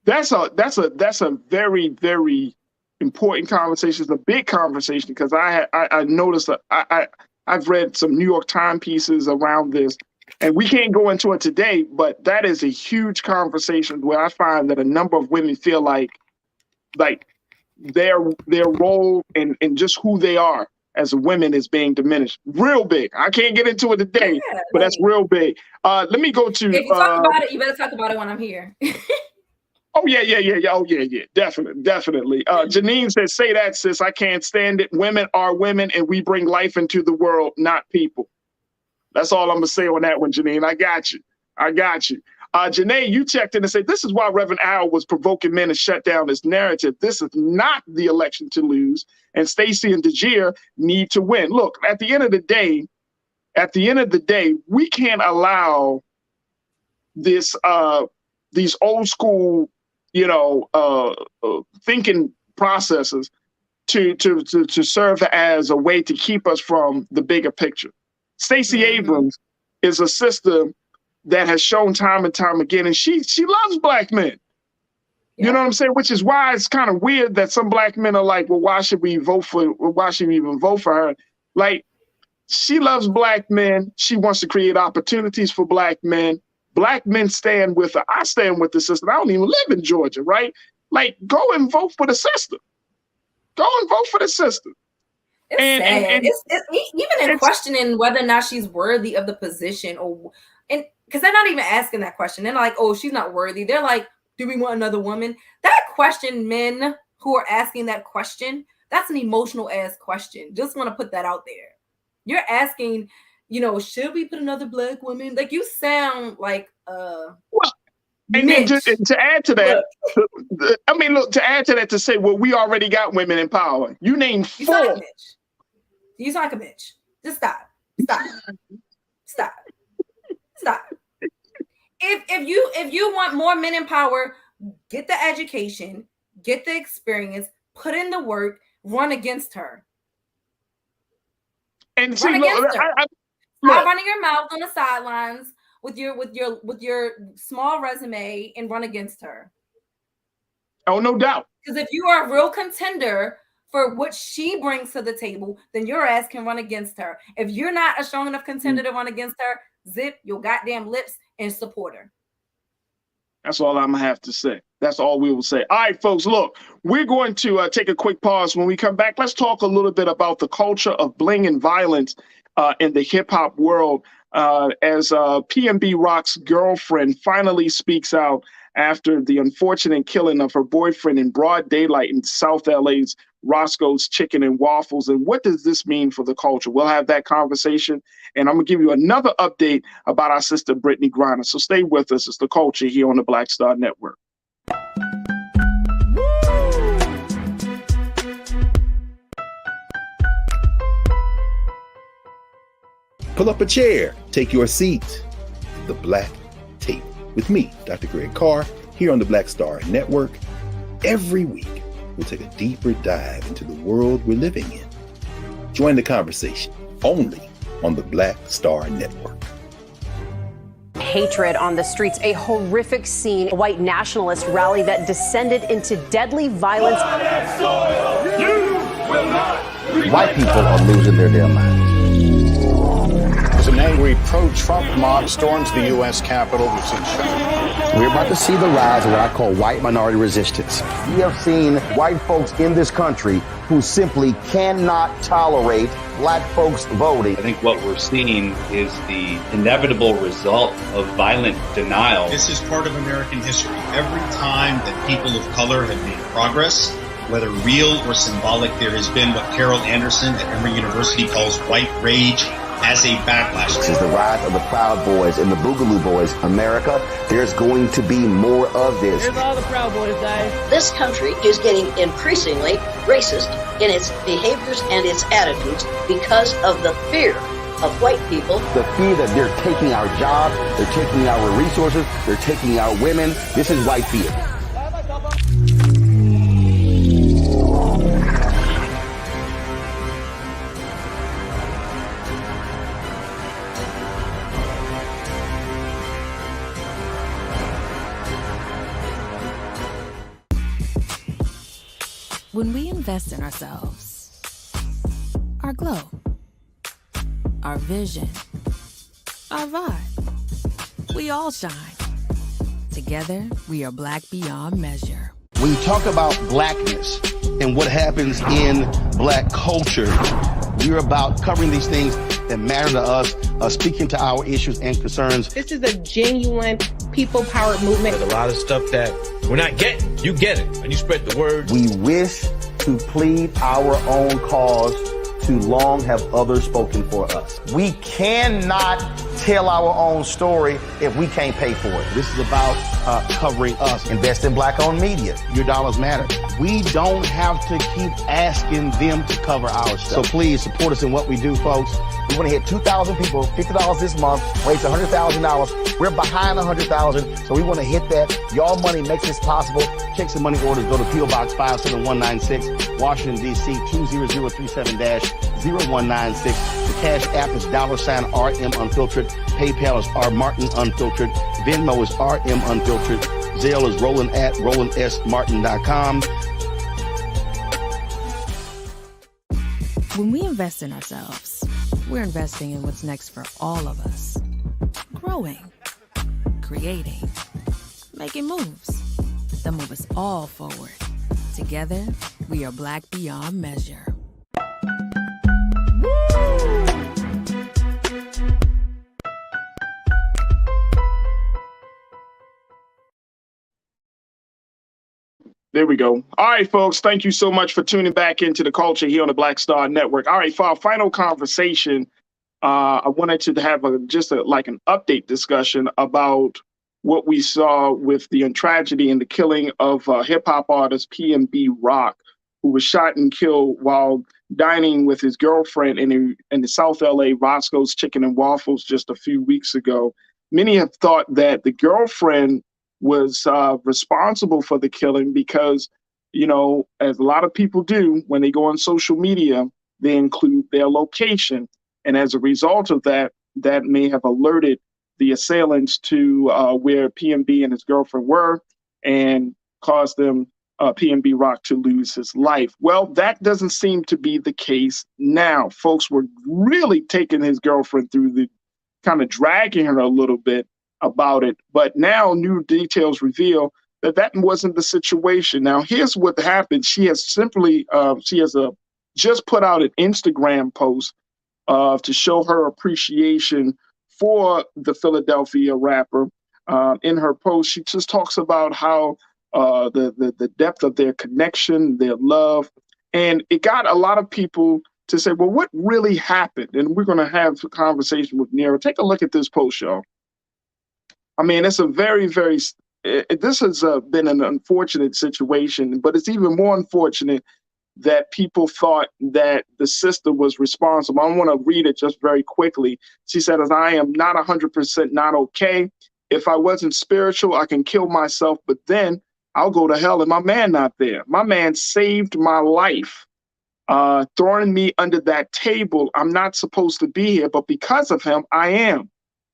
That's a very, very important conversation. It's a big conversation because I noticed I've read some New York Times pieces around this, and we can't go into it today, but that is a huge conversation where I find that a number of women feel like their role and just who they are as women is being diminished. Real big. I can't get into it today, but that's real big. Let me go to. If you talk about it, you better talk about it when I'm here. Oh yeah. Oh yeah. Definitely. Janine says, "Say that, sis. I can't stand it. Women are women, and we bring life into the world, not people." That's all I'm gonna say on that one, Janine. I got you. Janae, you checked in and said, this is why Reverend Al was provoking men to shut down this narrative. This is not the election to lose. And Stacey and DeGier need to win. Look, at the end of the day, we can't allow this these old school, thinking processes to serve as a way to keep us from the bigger picture. Stacey Abrams is a sister that has shown time and time again, and she loves black men. Yeah. You know what I'm saying? Which is why it's kind of weird that some black men are like, well, why should we even vote for her? Like, she loves black men. She wants to create opportunities for black men. Black men stand with her. I stand with the sister. I don't even live in Georgia, right? Like, go and vote for the sister. Go and vote for the sister. It's sad. It's even in questioning whether or not she's worthy of the position, because they're not even asking that question. They're like, oh, she's not worthy. They're like, do we want another woman? That question, men who are asking that question, that's an emotional ass question. Just want to put that out there. You're asking, should we put another black woman? Like, you sound like and to add to that, to add to that, to say, well, we already got women in power. You name 4. You sound like a bitch. Just stop. If you want more men in power, get the education, get the experience, put in the work, run against her. And Stop running your mouth on the sidelines with your small resume and run against her. Oh, no doubt. Because if you are a real contender for what she brings to the table, then your ass can run against her. If you're not a strong enough contender to run against her, zip your goddamn lips and support her. That's all I'm gonna have to say. That's all we will say. All right, folks, look, we're going to take a quick pause. When we come back, let's talk a little bit about the culture of bling and violence in the hip hop world as PNB Rock's girlfriend finally speaks out after the unfortunate killing of her boyfriend in broad daylight in South LA's Roscoe's Chicken and Waffles. And what does this mean for the culture? We'll have that conversation. And I'm going to give you another update about our sister, Brittany Griner. So stay with us. It's The Culture here on the Black Star Network. Pull up a chair. Take your seat. The Black Tape with me, Dr. Greg Carr, here on the Black Star Network. Every week, we'll take a deeper dive into the world we're living in. Join the conversation only on the Black Star Network. Hatred on the streets, a horrific scene, a white nationalist rally that descended into deadly violence. White people are losing their damn minds. As an angry pro-Trump mob storms the U.S. Capitol, we've seen Sharpton. We're about to see the rise of what I call white minority resistance. We have seen white folks in this country who simply cannot tolerate black folks voting. I think what we're seeing is the inevitable result of violent denial. This is part of American history. Every time that people of color have made progress, whether real or symbolic, there has been what Carol Anderson at Emory University calls white rage as a backlash. This is the rise of the Proud Boys and the Boogaloo Boys. America, there's going to be more of this. Here's all the Proud Boys, guys. This country is getting increasingly racist in its behaviors and its attitudes because of the fear of white people. The fear that they're taking our jobs, they're taking our resources, they're taking our women. This is white fear. When we invest in ourselves, our glow, our vision, our vibe, we all shine. Together, we are black beyond measure. When you talk about blackness and what happens in black culture, we're about covering these things that matter to us, speaking to our issues and concerns. This is a genuine people-powered movement. There's a lot of stuff that we're not getting. You get it, and you spread the word. We wish to plead our own cause. Too long have others spoken for us. We cannot tell our own story if we can't pay for it. This is about covering us. Invest in black-owned media. Your dollars matter. We don't have to keep asking them to cover our stuff. So please support us in what we do, folks. We want to hit 2,000 people, $50 this month, raise $100,000. We're behind 100,000, so we want to hit that. Y'all money makes this possible. Check some money orders. Go to P.O. Box 57196, Washington, D.C. 20037-0196. The Cash App is $RM Unfiltered. PayPal is R Martin Unfiltered. Venmo is RM Unfiltered. Zelle is Roland at RolandSMartin.com. When we invest in ourselves, we're investing in what's next for all of us. Growing, creating, making moves that move us all forward. Together, we are black beyond measure. There we go. All right, folks. Thank you so much for tuning back into the culture here on the Black Star Network. All right, for our final conversation, I wanted to have an update discussion about what we saw with the tragedy and the killing of hip hop artist PNB Rock, who was shot and killed while dining with his girlfriend in the South LA Roscoe's Chicken and Waffles just a few weeks ago. Many have thought that the girlfriend was responsible for the killing because, you know, as a lot of people do when they go on social media, they include their location. And as a result of that, that may have alerted the assailants to where PNB and his girlfriend were and caused them, PNB Rock, to lose his life. Well, that doesn't seem to be the case now. Folks were really taking his girlfriend through the kind of dragging her a little bit about it. But now new details reveal that that wasn't the situation. Now, here's what happened. She has simply, just put out an Instagram post to show her appreciation for the Philadelphia rapper. In her post, she just talks about how the depth of their connection, their love, and it got a lot of people to say, well, what really happened? And we're going to have a conversation with Nero. Take a look at this post, y'all. I mean, it's a very, this has been an unfortunate situation, but it's even more unfortunate that people thought that the sister was responsible. I want to read it just very quickly. She said, as I am not 100% not okay. If I wasn't spiritual, I can kill myself, but then I'll go to hell and my man not there. My man saved my life, throwing me under that table. I'm not supposed to be here, but because of him, I am.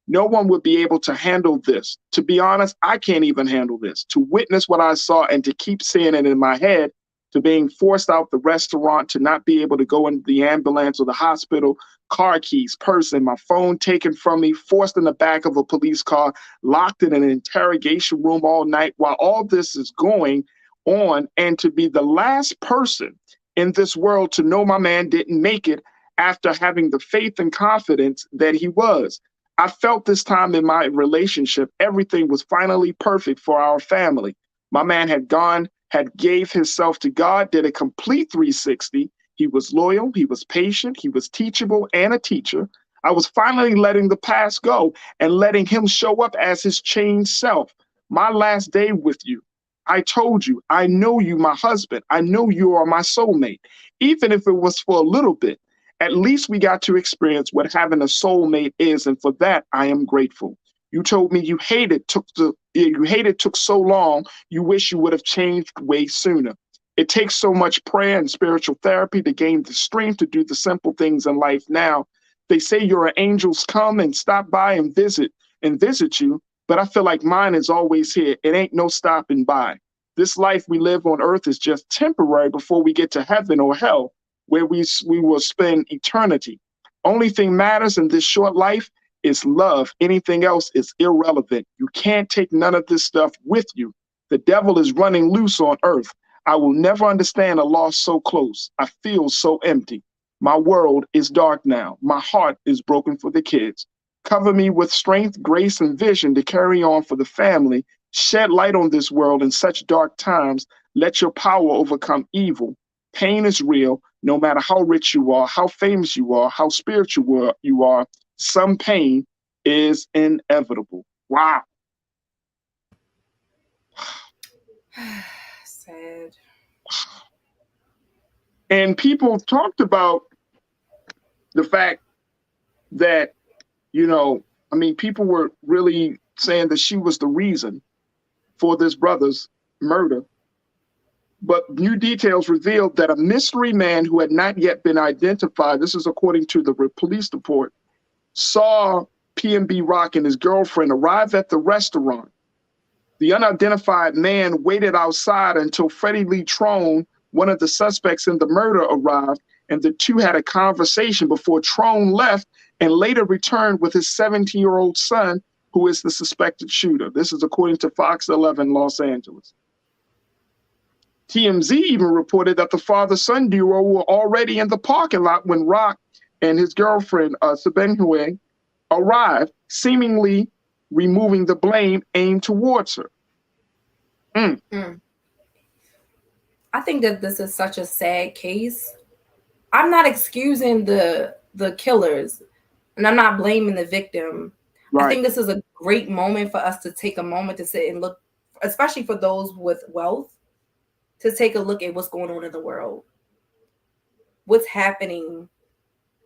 No one would be able to handle this. To be honest, I can't even handle this. To witness what I saw and to keep seeing it in my head, to being forced out the restaurant, to not be able to go into the ambulance or the hospital, car keys, purse, and my phone taken from me, forced in the back of a police car, locked in an interrogation room all night while all this is going on, and to be the last person in this world to know my man didn't make it after having the faith and confidence that he was. I felt this time in my relationship, everything was finally perfect for our family. My man had gave himself to God, did a complete 360. He was loyal, he was patient, he was teachable and a teacher. I was finally letting the past go and letting him show up as his changed self. My last day with you. I told you, I know you, my husband. I know you are my soulmate. Even if it was for a little bit, at least we got to experience what having a soulmate is. And for that, I am grateful. You told me you hated took so long. You wish you would have changed way sooner. It takes so much prayer and spiritual therapy to gain the strength to do the simple things in life now. They say your angels come and stop by and visit you, but I feel like mine is always here. It ain't no stopping by. This life we live on earth is just temporary before we get to heaven or hell, where we will spend eternity. Only thing matters in this short life is love. Anything else is irrelevant. You can't take none of this stuff with you. The devil is running loose on earth. I will never understand a loss so close. I feel so empty. My world is dark now. My heart is broken for the kids. Cover me with strength, grace, and vision to carry on for the family. Shed light on this world in such dark times. Let your power overcome evil. Pain is real, no matter how rich you are, how famous you are, how spiritual you are. Some pain is inevitable. Wow. Sad. And people talked about the fact that, people were really saying that she was the reason for this brother's murder. But new details revealed that a mystery man who had not yet been identified, this is according to the police report, saw PNB Rock and his girlfriend arrive at the restaurant. The unidentified man waited outside until Freddie Lee Trone, one of the suspects in the murder, arrived, and the two had a conversation before Trone left and later returned with his 17-year-old son, who is the suspected shooter. This is according to Fox 11 Los Angeles. TMZ even reported that the father-son duo were already in the parking lot when Rock and his girlfriend, Sabenhue, arrived, seemingly removing the blame aimed towards her. I think that this is such a sad case. I'm not excusing the killers, and I'm not blaming the victim. Right. I think this is a great moment for us to take a moment to sit and look, especially for those with wealth, to take a look at what's going on in the world. What's happening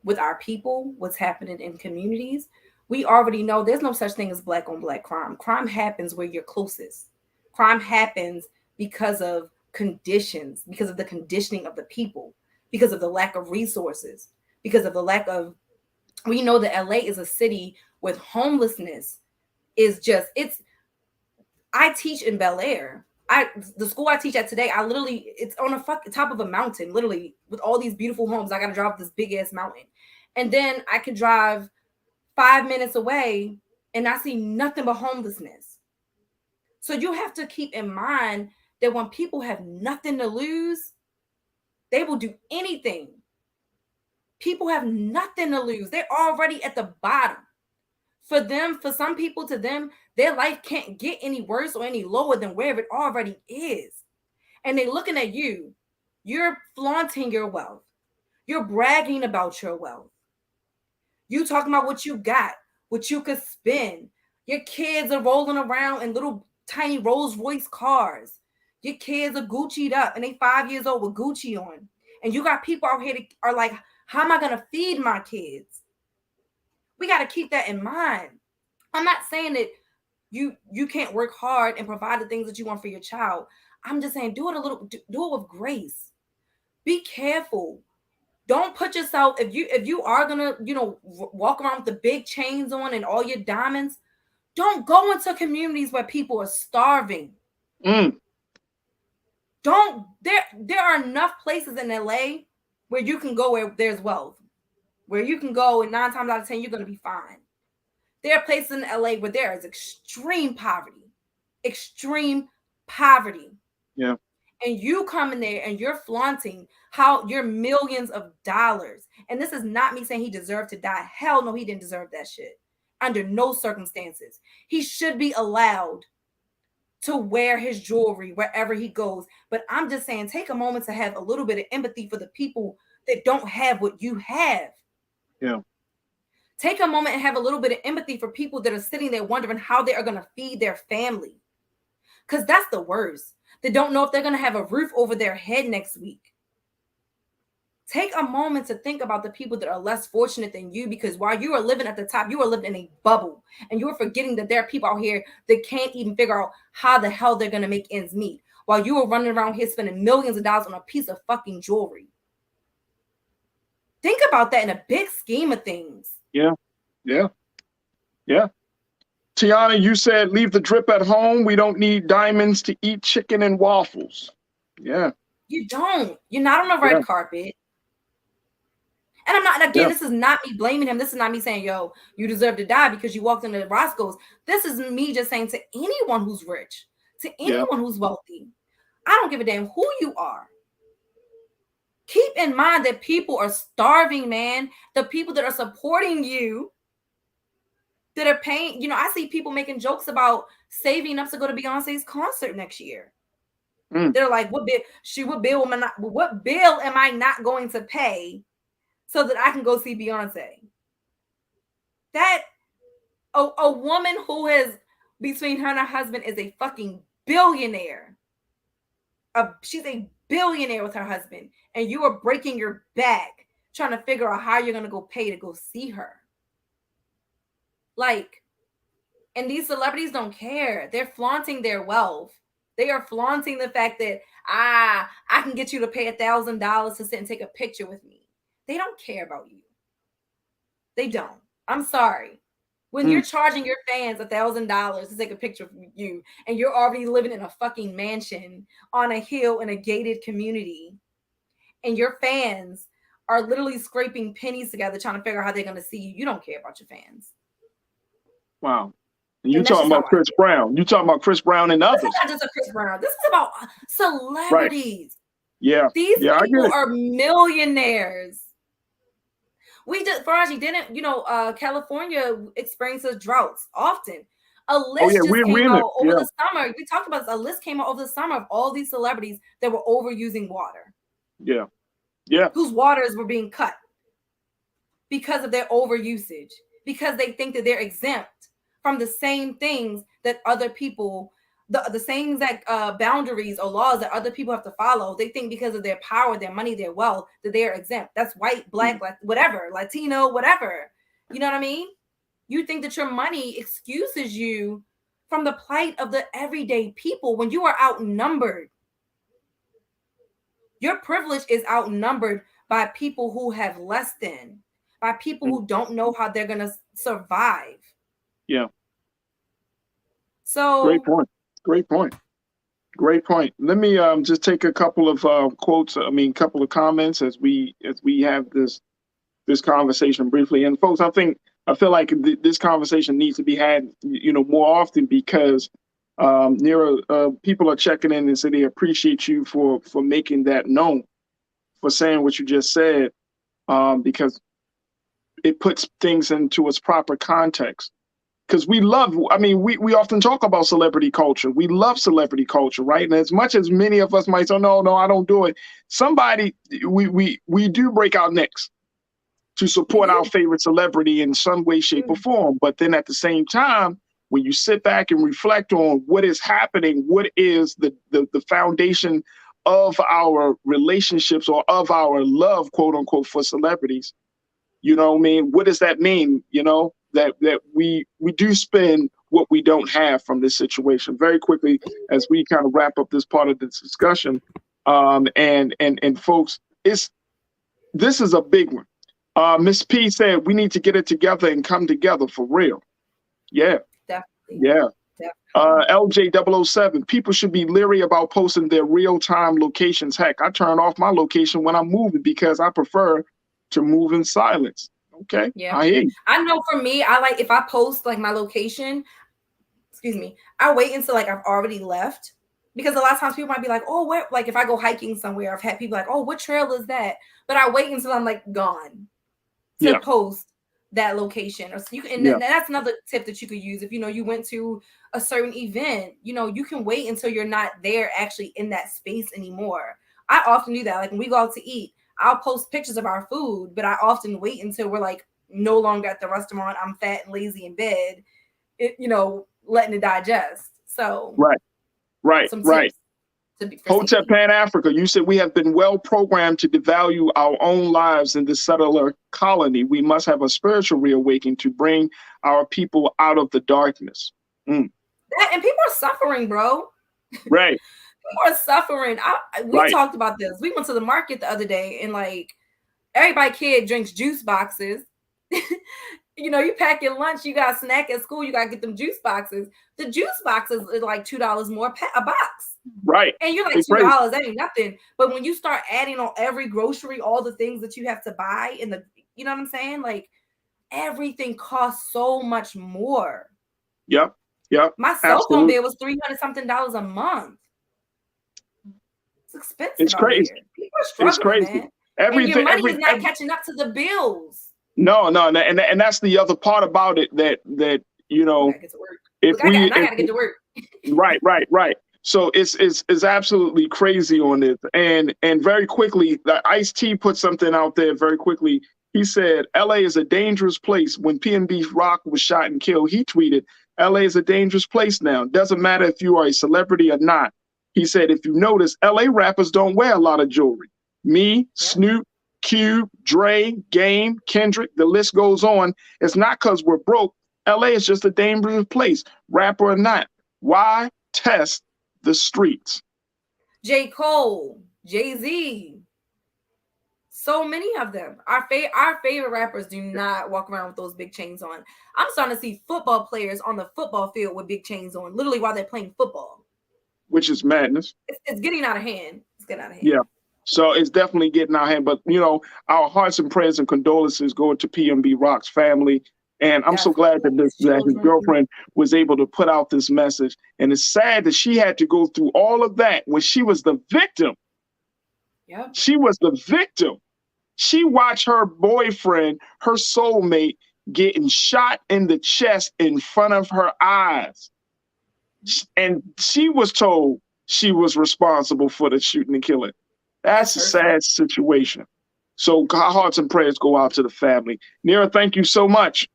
with our people, what's happening in communities. We already know there's no such thing as black on black crime. Crime happens where you're closest. Crime happens because of conditions, because of the conditioning of the people, because of the lack of resources, because of the lack of, we know that LA is a city with homelessness is just, I teach in Bel Air. The school I teach at today, it's on a top of a mountain, literally, with all these beautiful homes. I got to drive this big ass mountain. And then I could drive 5 minutes away and I see nothing but homelessness. So you have to keep in mind that when people have nothing to lose, they will do anything. People have nothing to lose. They're already at the bottom. For some people, to them, their life can't get any worse or any lower than where it already is. And they're looking at you. You're flaunting your wealth. You're bragging about your wealth. You talking about what you got, what you could spend. Your kids are rolling around in little tiny Rolls Royce cars. Your kids are Gucci'd up and they 5 years old with Gucci on. And you got people out here that are like, how am I going to feed my kids? We got to keep that in mind. I'm not saying that you can't work hard and provide the things that you want for your child. I'm just saying do it with grace. Be careful. Don't put yourself, if you are gonna, walk around with the big chains on and all your diamonds, don't go into communities where people are starving. There are enough places in LA where you can go where there's wealth, where you can go and 9 times out of 10 you're gonna be fine. There are places in LA where there is extreme poverty. Yeah. And you come in there and you're flaunting how you're millions of dollars. And this is not me saying he deserved to die. Hell no, he didn't deserve that shit. Under no circumstances. He should be allowed to wear his jewelry wherever he goes. But I'm just saying, take a moment to have a little bit of empathy for the people that don't have what you have. Yeah. Take a moment and have a little bit of empathy for people that are sitting there wondering how they are going to feed their family. Because that's the worst. They don't know if they're going to have a roof over their head next week. Take a moment to think about the people that are less fortunate than you, because while you are living at the top, you are living in a bubble, and you are forgetting that there are people out here that can't even figure out how the hell they're going to make ends meet, while you are running around here spending millions of dollars on a piece of fucking jewelry. Think about that in a big scheme of things. Yeah. Tiana, you said leave the drip at home. We don't need diamonds to eat chicken and waffles. Yeah. You don't. You're not on the red carpet. And I'm not, again, this is not me blaming him. This is not me saying, yo, you deserve to die because you walked into Roscoe's. This is me just saying to anyone who's rich, to anyone who's wealthy, I don't give a damn who you are. Keep in mind that people are starving, man. The people that are supporting you, that are paying, you know, I see people making jokes about saving up to go to Beyonce's concert next year. They're like, what bill am I not going to pay so that I can go see Beyonce? That a woman who has, between her and her husband, is a fucking billionaire. She's a billionaire with her husband, and you are breaking your back trying to figure out how you're going to go pay to go see her. Like, and these celebrities don't care. They're flaunting their wealth. They are flaunting the fact that I can get you to pay $1,000 to sit and take a picture with me. They don't care about you. They don't. I'm sorry. When you're charging your fans $1,000 to take a picture of you, and you're already living in a fucking mansion on a hill in a gated community, and your fans are literally scraping pennies together trying to figure out how they're going to see you, you don't care about your fans. Wow. And you're talking about Chris Brown. You're talking about Chris Brown and others. This is not just a Chris Brown. This is about celebrities. Right. Yeah. These people are millionaires. We just, Faraji, didn't, you know, California experiences droughts often. A list just came out over the summer. We talked about this. A list came out over the summer of all these celebrities that were overusing water. Yeah. Yeah. Whose waters were being cut because of their overusage, because they think that they're exempt from the same things that other people, the same exact boundaries or laws that other people have to follow. They think because of their power, their money, their wealth, that they are exempt. That's white, black, whatever, Latino, whatever. You know what I mean? You think that your money excuses you from the plight of the everyday people when you are outnumbered. Your privilege is outnumbered by people who have less than, by people who don't know how they're going to survive. Yeah. So Great point. Let me just take a couple of quotes. Couple of comments as we have this conversation briefly. And folks, I feel like this conversation needs to be had, you know, more often, because people are checking in and say they appreciate you for making that known, for saying what you just said, because it puts things into its proper context. Because we often talk about celebrity culture. We love celebrity culture, right? And as much as many of us might say, no, I don't do it. We do break our necks to support our favorite celebrity in some way, shape, or form. But then at the same time, when you sit back and reflect on what is happening, what is the foundation of our relationships or of our love, quote unquote, for celebrities, you know what I mean? What does that mean? You know, that we do spend what we don't have from this situation. Very quickly, as we kind of wrap up this part of this discussion, and folks, this is a big one. Miss P said we need to get it together and come together for real. Yeah. Definitely. Yeah. LJ007, people should be leery about posting their real-time locations. Heck, I turn off my location when I'm moving because I prefer to move in silence. Okay. Yeah. I hear you. I know for me, I like, if I post like my location, I wait until like I've already left, because a lot of times people might be like, oh, where, like if I go hiking somewhere, I've had people like, oh, what trail is that? But I wait until I'm like gone to post that location. Or so you can, and that's another tip that you could use. If you know you went to a certain event, you know, you can wait until you're not there actually in that space anymore. I often do that. Like when we go out to eat, I'll post pictures of our food, but I often wait until we're like no longer at the restaurant. I'm fat and lazy in bed, letting it digest. So right. some tips for Hotep safety. Pan Africa, you said we have been well programmed to devalue our own lives in the settler colony. We must have a spiritual reawakening to bring our people out of the darkness. And people are suffering, bro. Right. People are suffering. We talked about this. We went to the market the other day, and like everybody kid drinks juice boxes. You pack your lunch, you got a snack at school, you got to get them juice boxes. The juice boxes is like $2 more a box. Right. And you're like, $2, that ain't nothing. But when you start adding on every grocery, all the things that you have to buy you know what I'm saying? Like everything costs so much more. Yep. My cell phone bill was $300 something a month. It's expensive. It's crazy. People are struggling, it's crazy. Man. And your money is not catching up to the bills. No, and that's the other part about it that if I gotta get to work. Right. So it's absolutely crazy on this. And very quickly, Ice-T put something out there very quickly. He said, LA is a dangerous place. When PNB Rock was shot and killed, he tweeted, LA is a dangerous place now. Doesn't matter if you are a celebrity or not. He said, if you notice, LA rappers don't wear a lot of jewelry. Me, Snoop, Cube, Dre, Game, Kendrick, the list goes on. It's not because we're broke. LA is just a dangerous place, rapper or not. Why test the streets? J. Cole, Jay-Z, so many of them. Our favorite rappers do not walk around with those big chains on. I'm starting to see football players on the football field with big chains on, literally while they're playing football. Which is madness. It's getting out of hand. It's getting out of hand. Yeah. So it's definitely getting out of hand. But, our hearts and prayers and condolences go to PNB Rock's family. And I'm so glad that his girlfriend was able to put out this message. And it's sad that she had to go through all of that when she was the victim. Yeah. She was the victim. She watched her boyfriend, her soulmate, getting shot in the chest in front of her eyes. And she was told she was responsible for the shooting and killing. That's a sad situation. So our hearts and prayers go out to the family. Nira, thank you so much.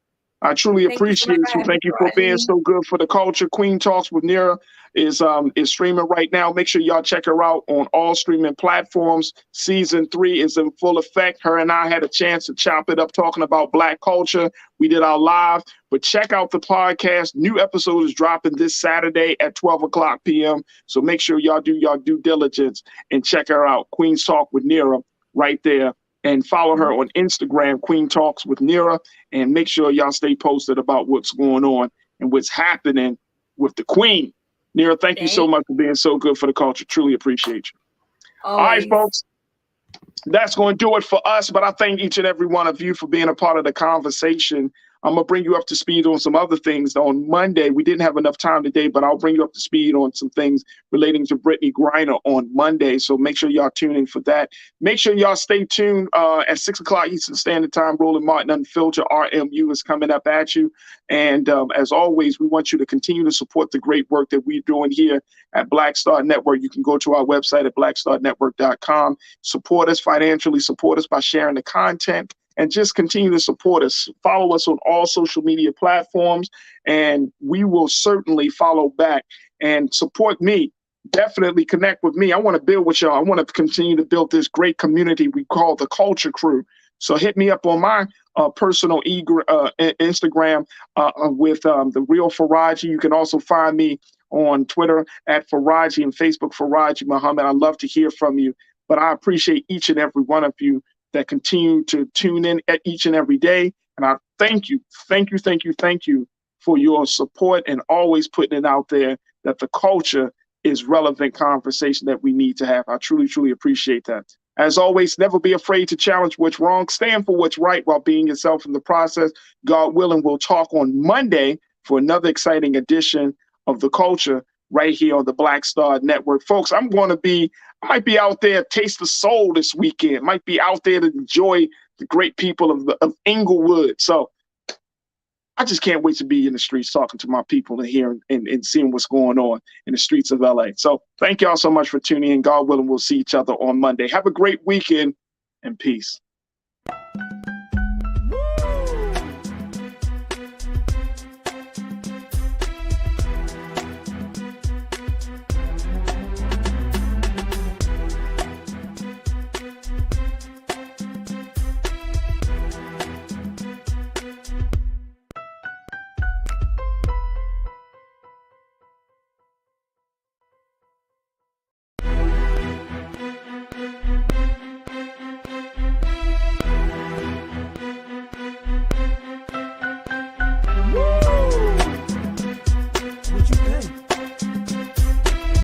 I truly appreciate you. Thank you for being so good for the culture. Queen Talks with Nira is streaming right now. Make sure y'all check her out on all streaming platforms. Season 3 is in full effect. Her and I had a chance to chop it up talking about Black culture. We did our live, but check out the podcast. New episode is dropping this Saturday at 12:00 p.m. So make sure y'all do your due diligence and check her out. Queen's Talk with Nira right there. And follow her on Instagram, Queen Talks with Nira, and make sure y'all stay posted about what's going on and what's happening with the Queen. Nira, thank you so much for being so good for the culture. Truly appreciate you. All right, folks. That's going to do it for us, but I thank each and every one of you for being a part of the conversation. I'm going to bring you up to speed on some other things. On Monday, we didn't have enough time today, but I'll bring you up to speed on some things relating to Brittany Griner on Monday. So make sure y'all tune in for that. Make sure y'all stay tuned at 6 o'clock Eastern Standard Time. Roland Martin Unfiltered RMU is coming up at you. And as always, we want you to continue to support the great work that we're doing here at Black Star Network. You can go to our website at blackstarnetwork.com. Support us financially. Support us by sharing the content. And just continue to support us. Follow us on all social media platforms, and we will certainly follow back and support me. Definitely connect with me. I want to build with y'all. I want to continue to build this great community we call the Culture Crew. So hit me up on my personal Instagram with the Real Faraji. You can also find me on Twitter at Faraji and Facebook Faraji Muhammad. I'd love to hear from you, but I appreciate each and every one of you that continue to tune in at each and every day. And I thank you for your support and always putting it out there that the culture is relevant conversation that we need to have. I truly, truly appreciate that. As always, never be afraid to challenge what's wrong. Stand for what's right while being yourself in the process. God willing, we'll talk on Monday for another exciting edition of The Culture right here on the Black Star Network. Folks, I might be out there, taste the soul this weekend. Might be out there to enjoy the great people of Inglewood. So I just can't wait to be in the streets talking to my people and hearing and seeing what's going on in the streets of LA. So thank y'all so much for tuning in. God willing, we'll see each other on Monday. Have a great weekend and peace.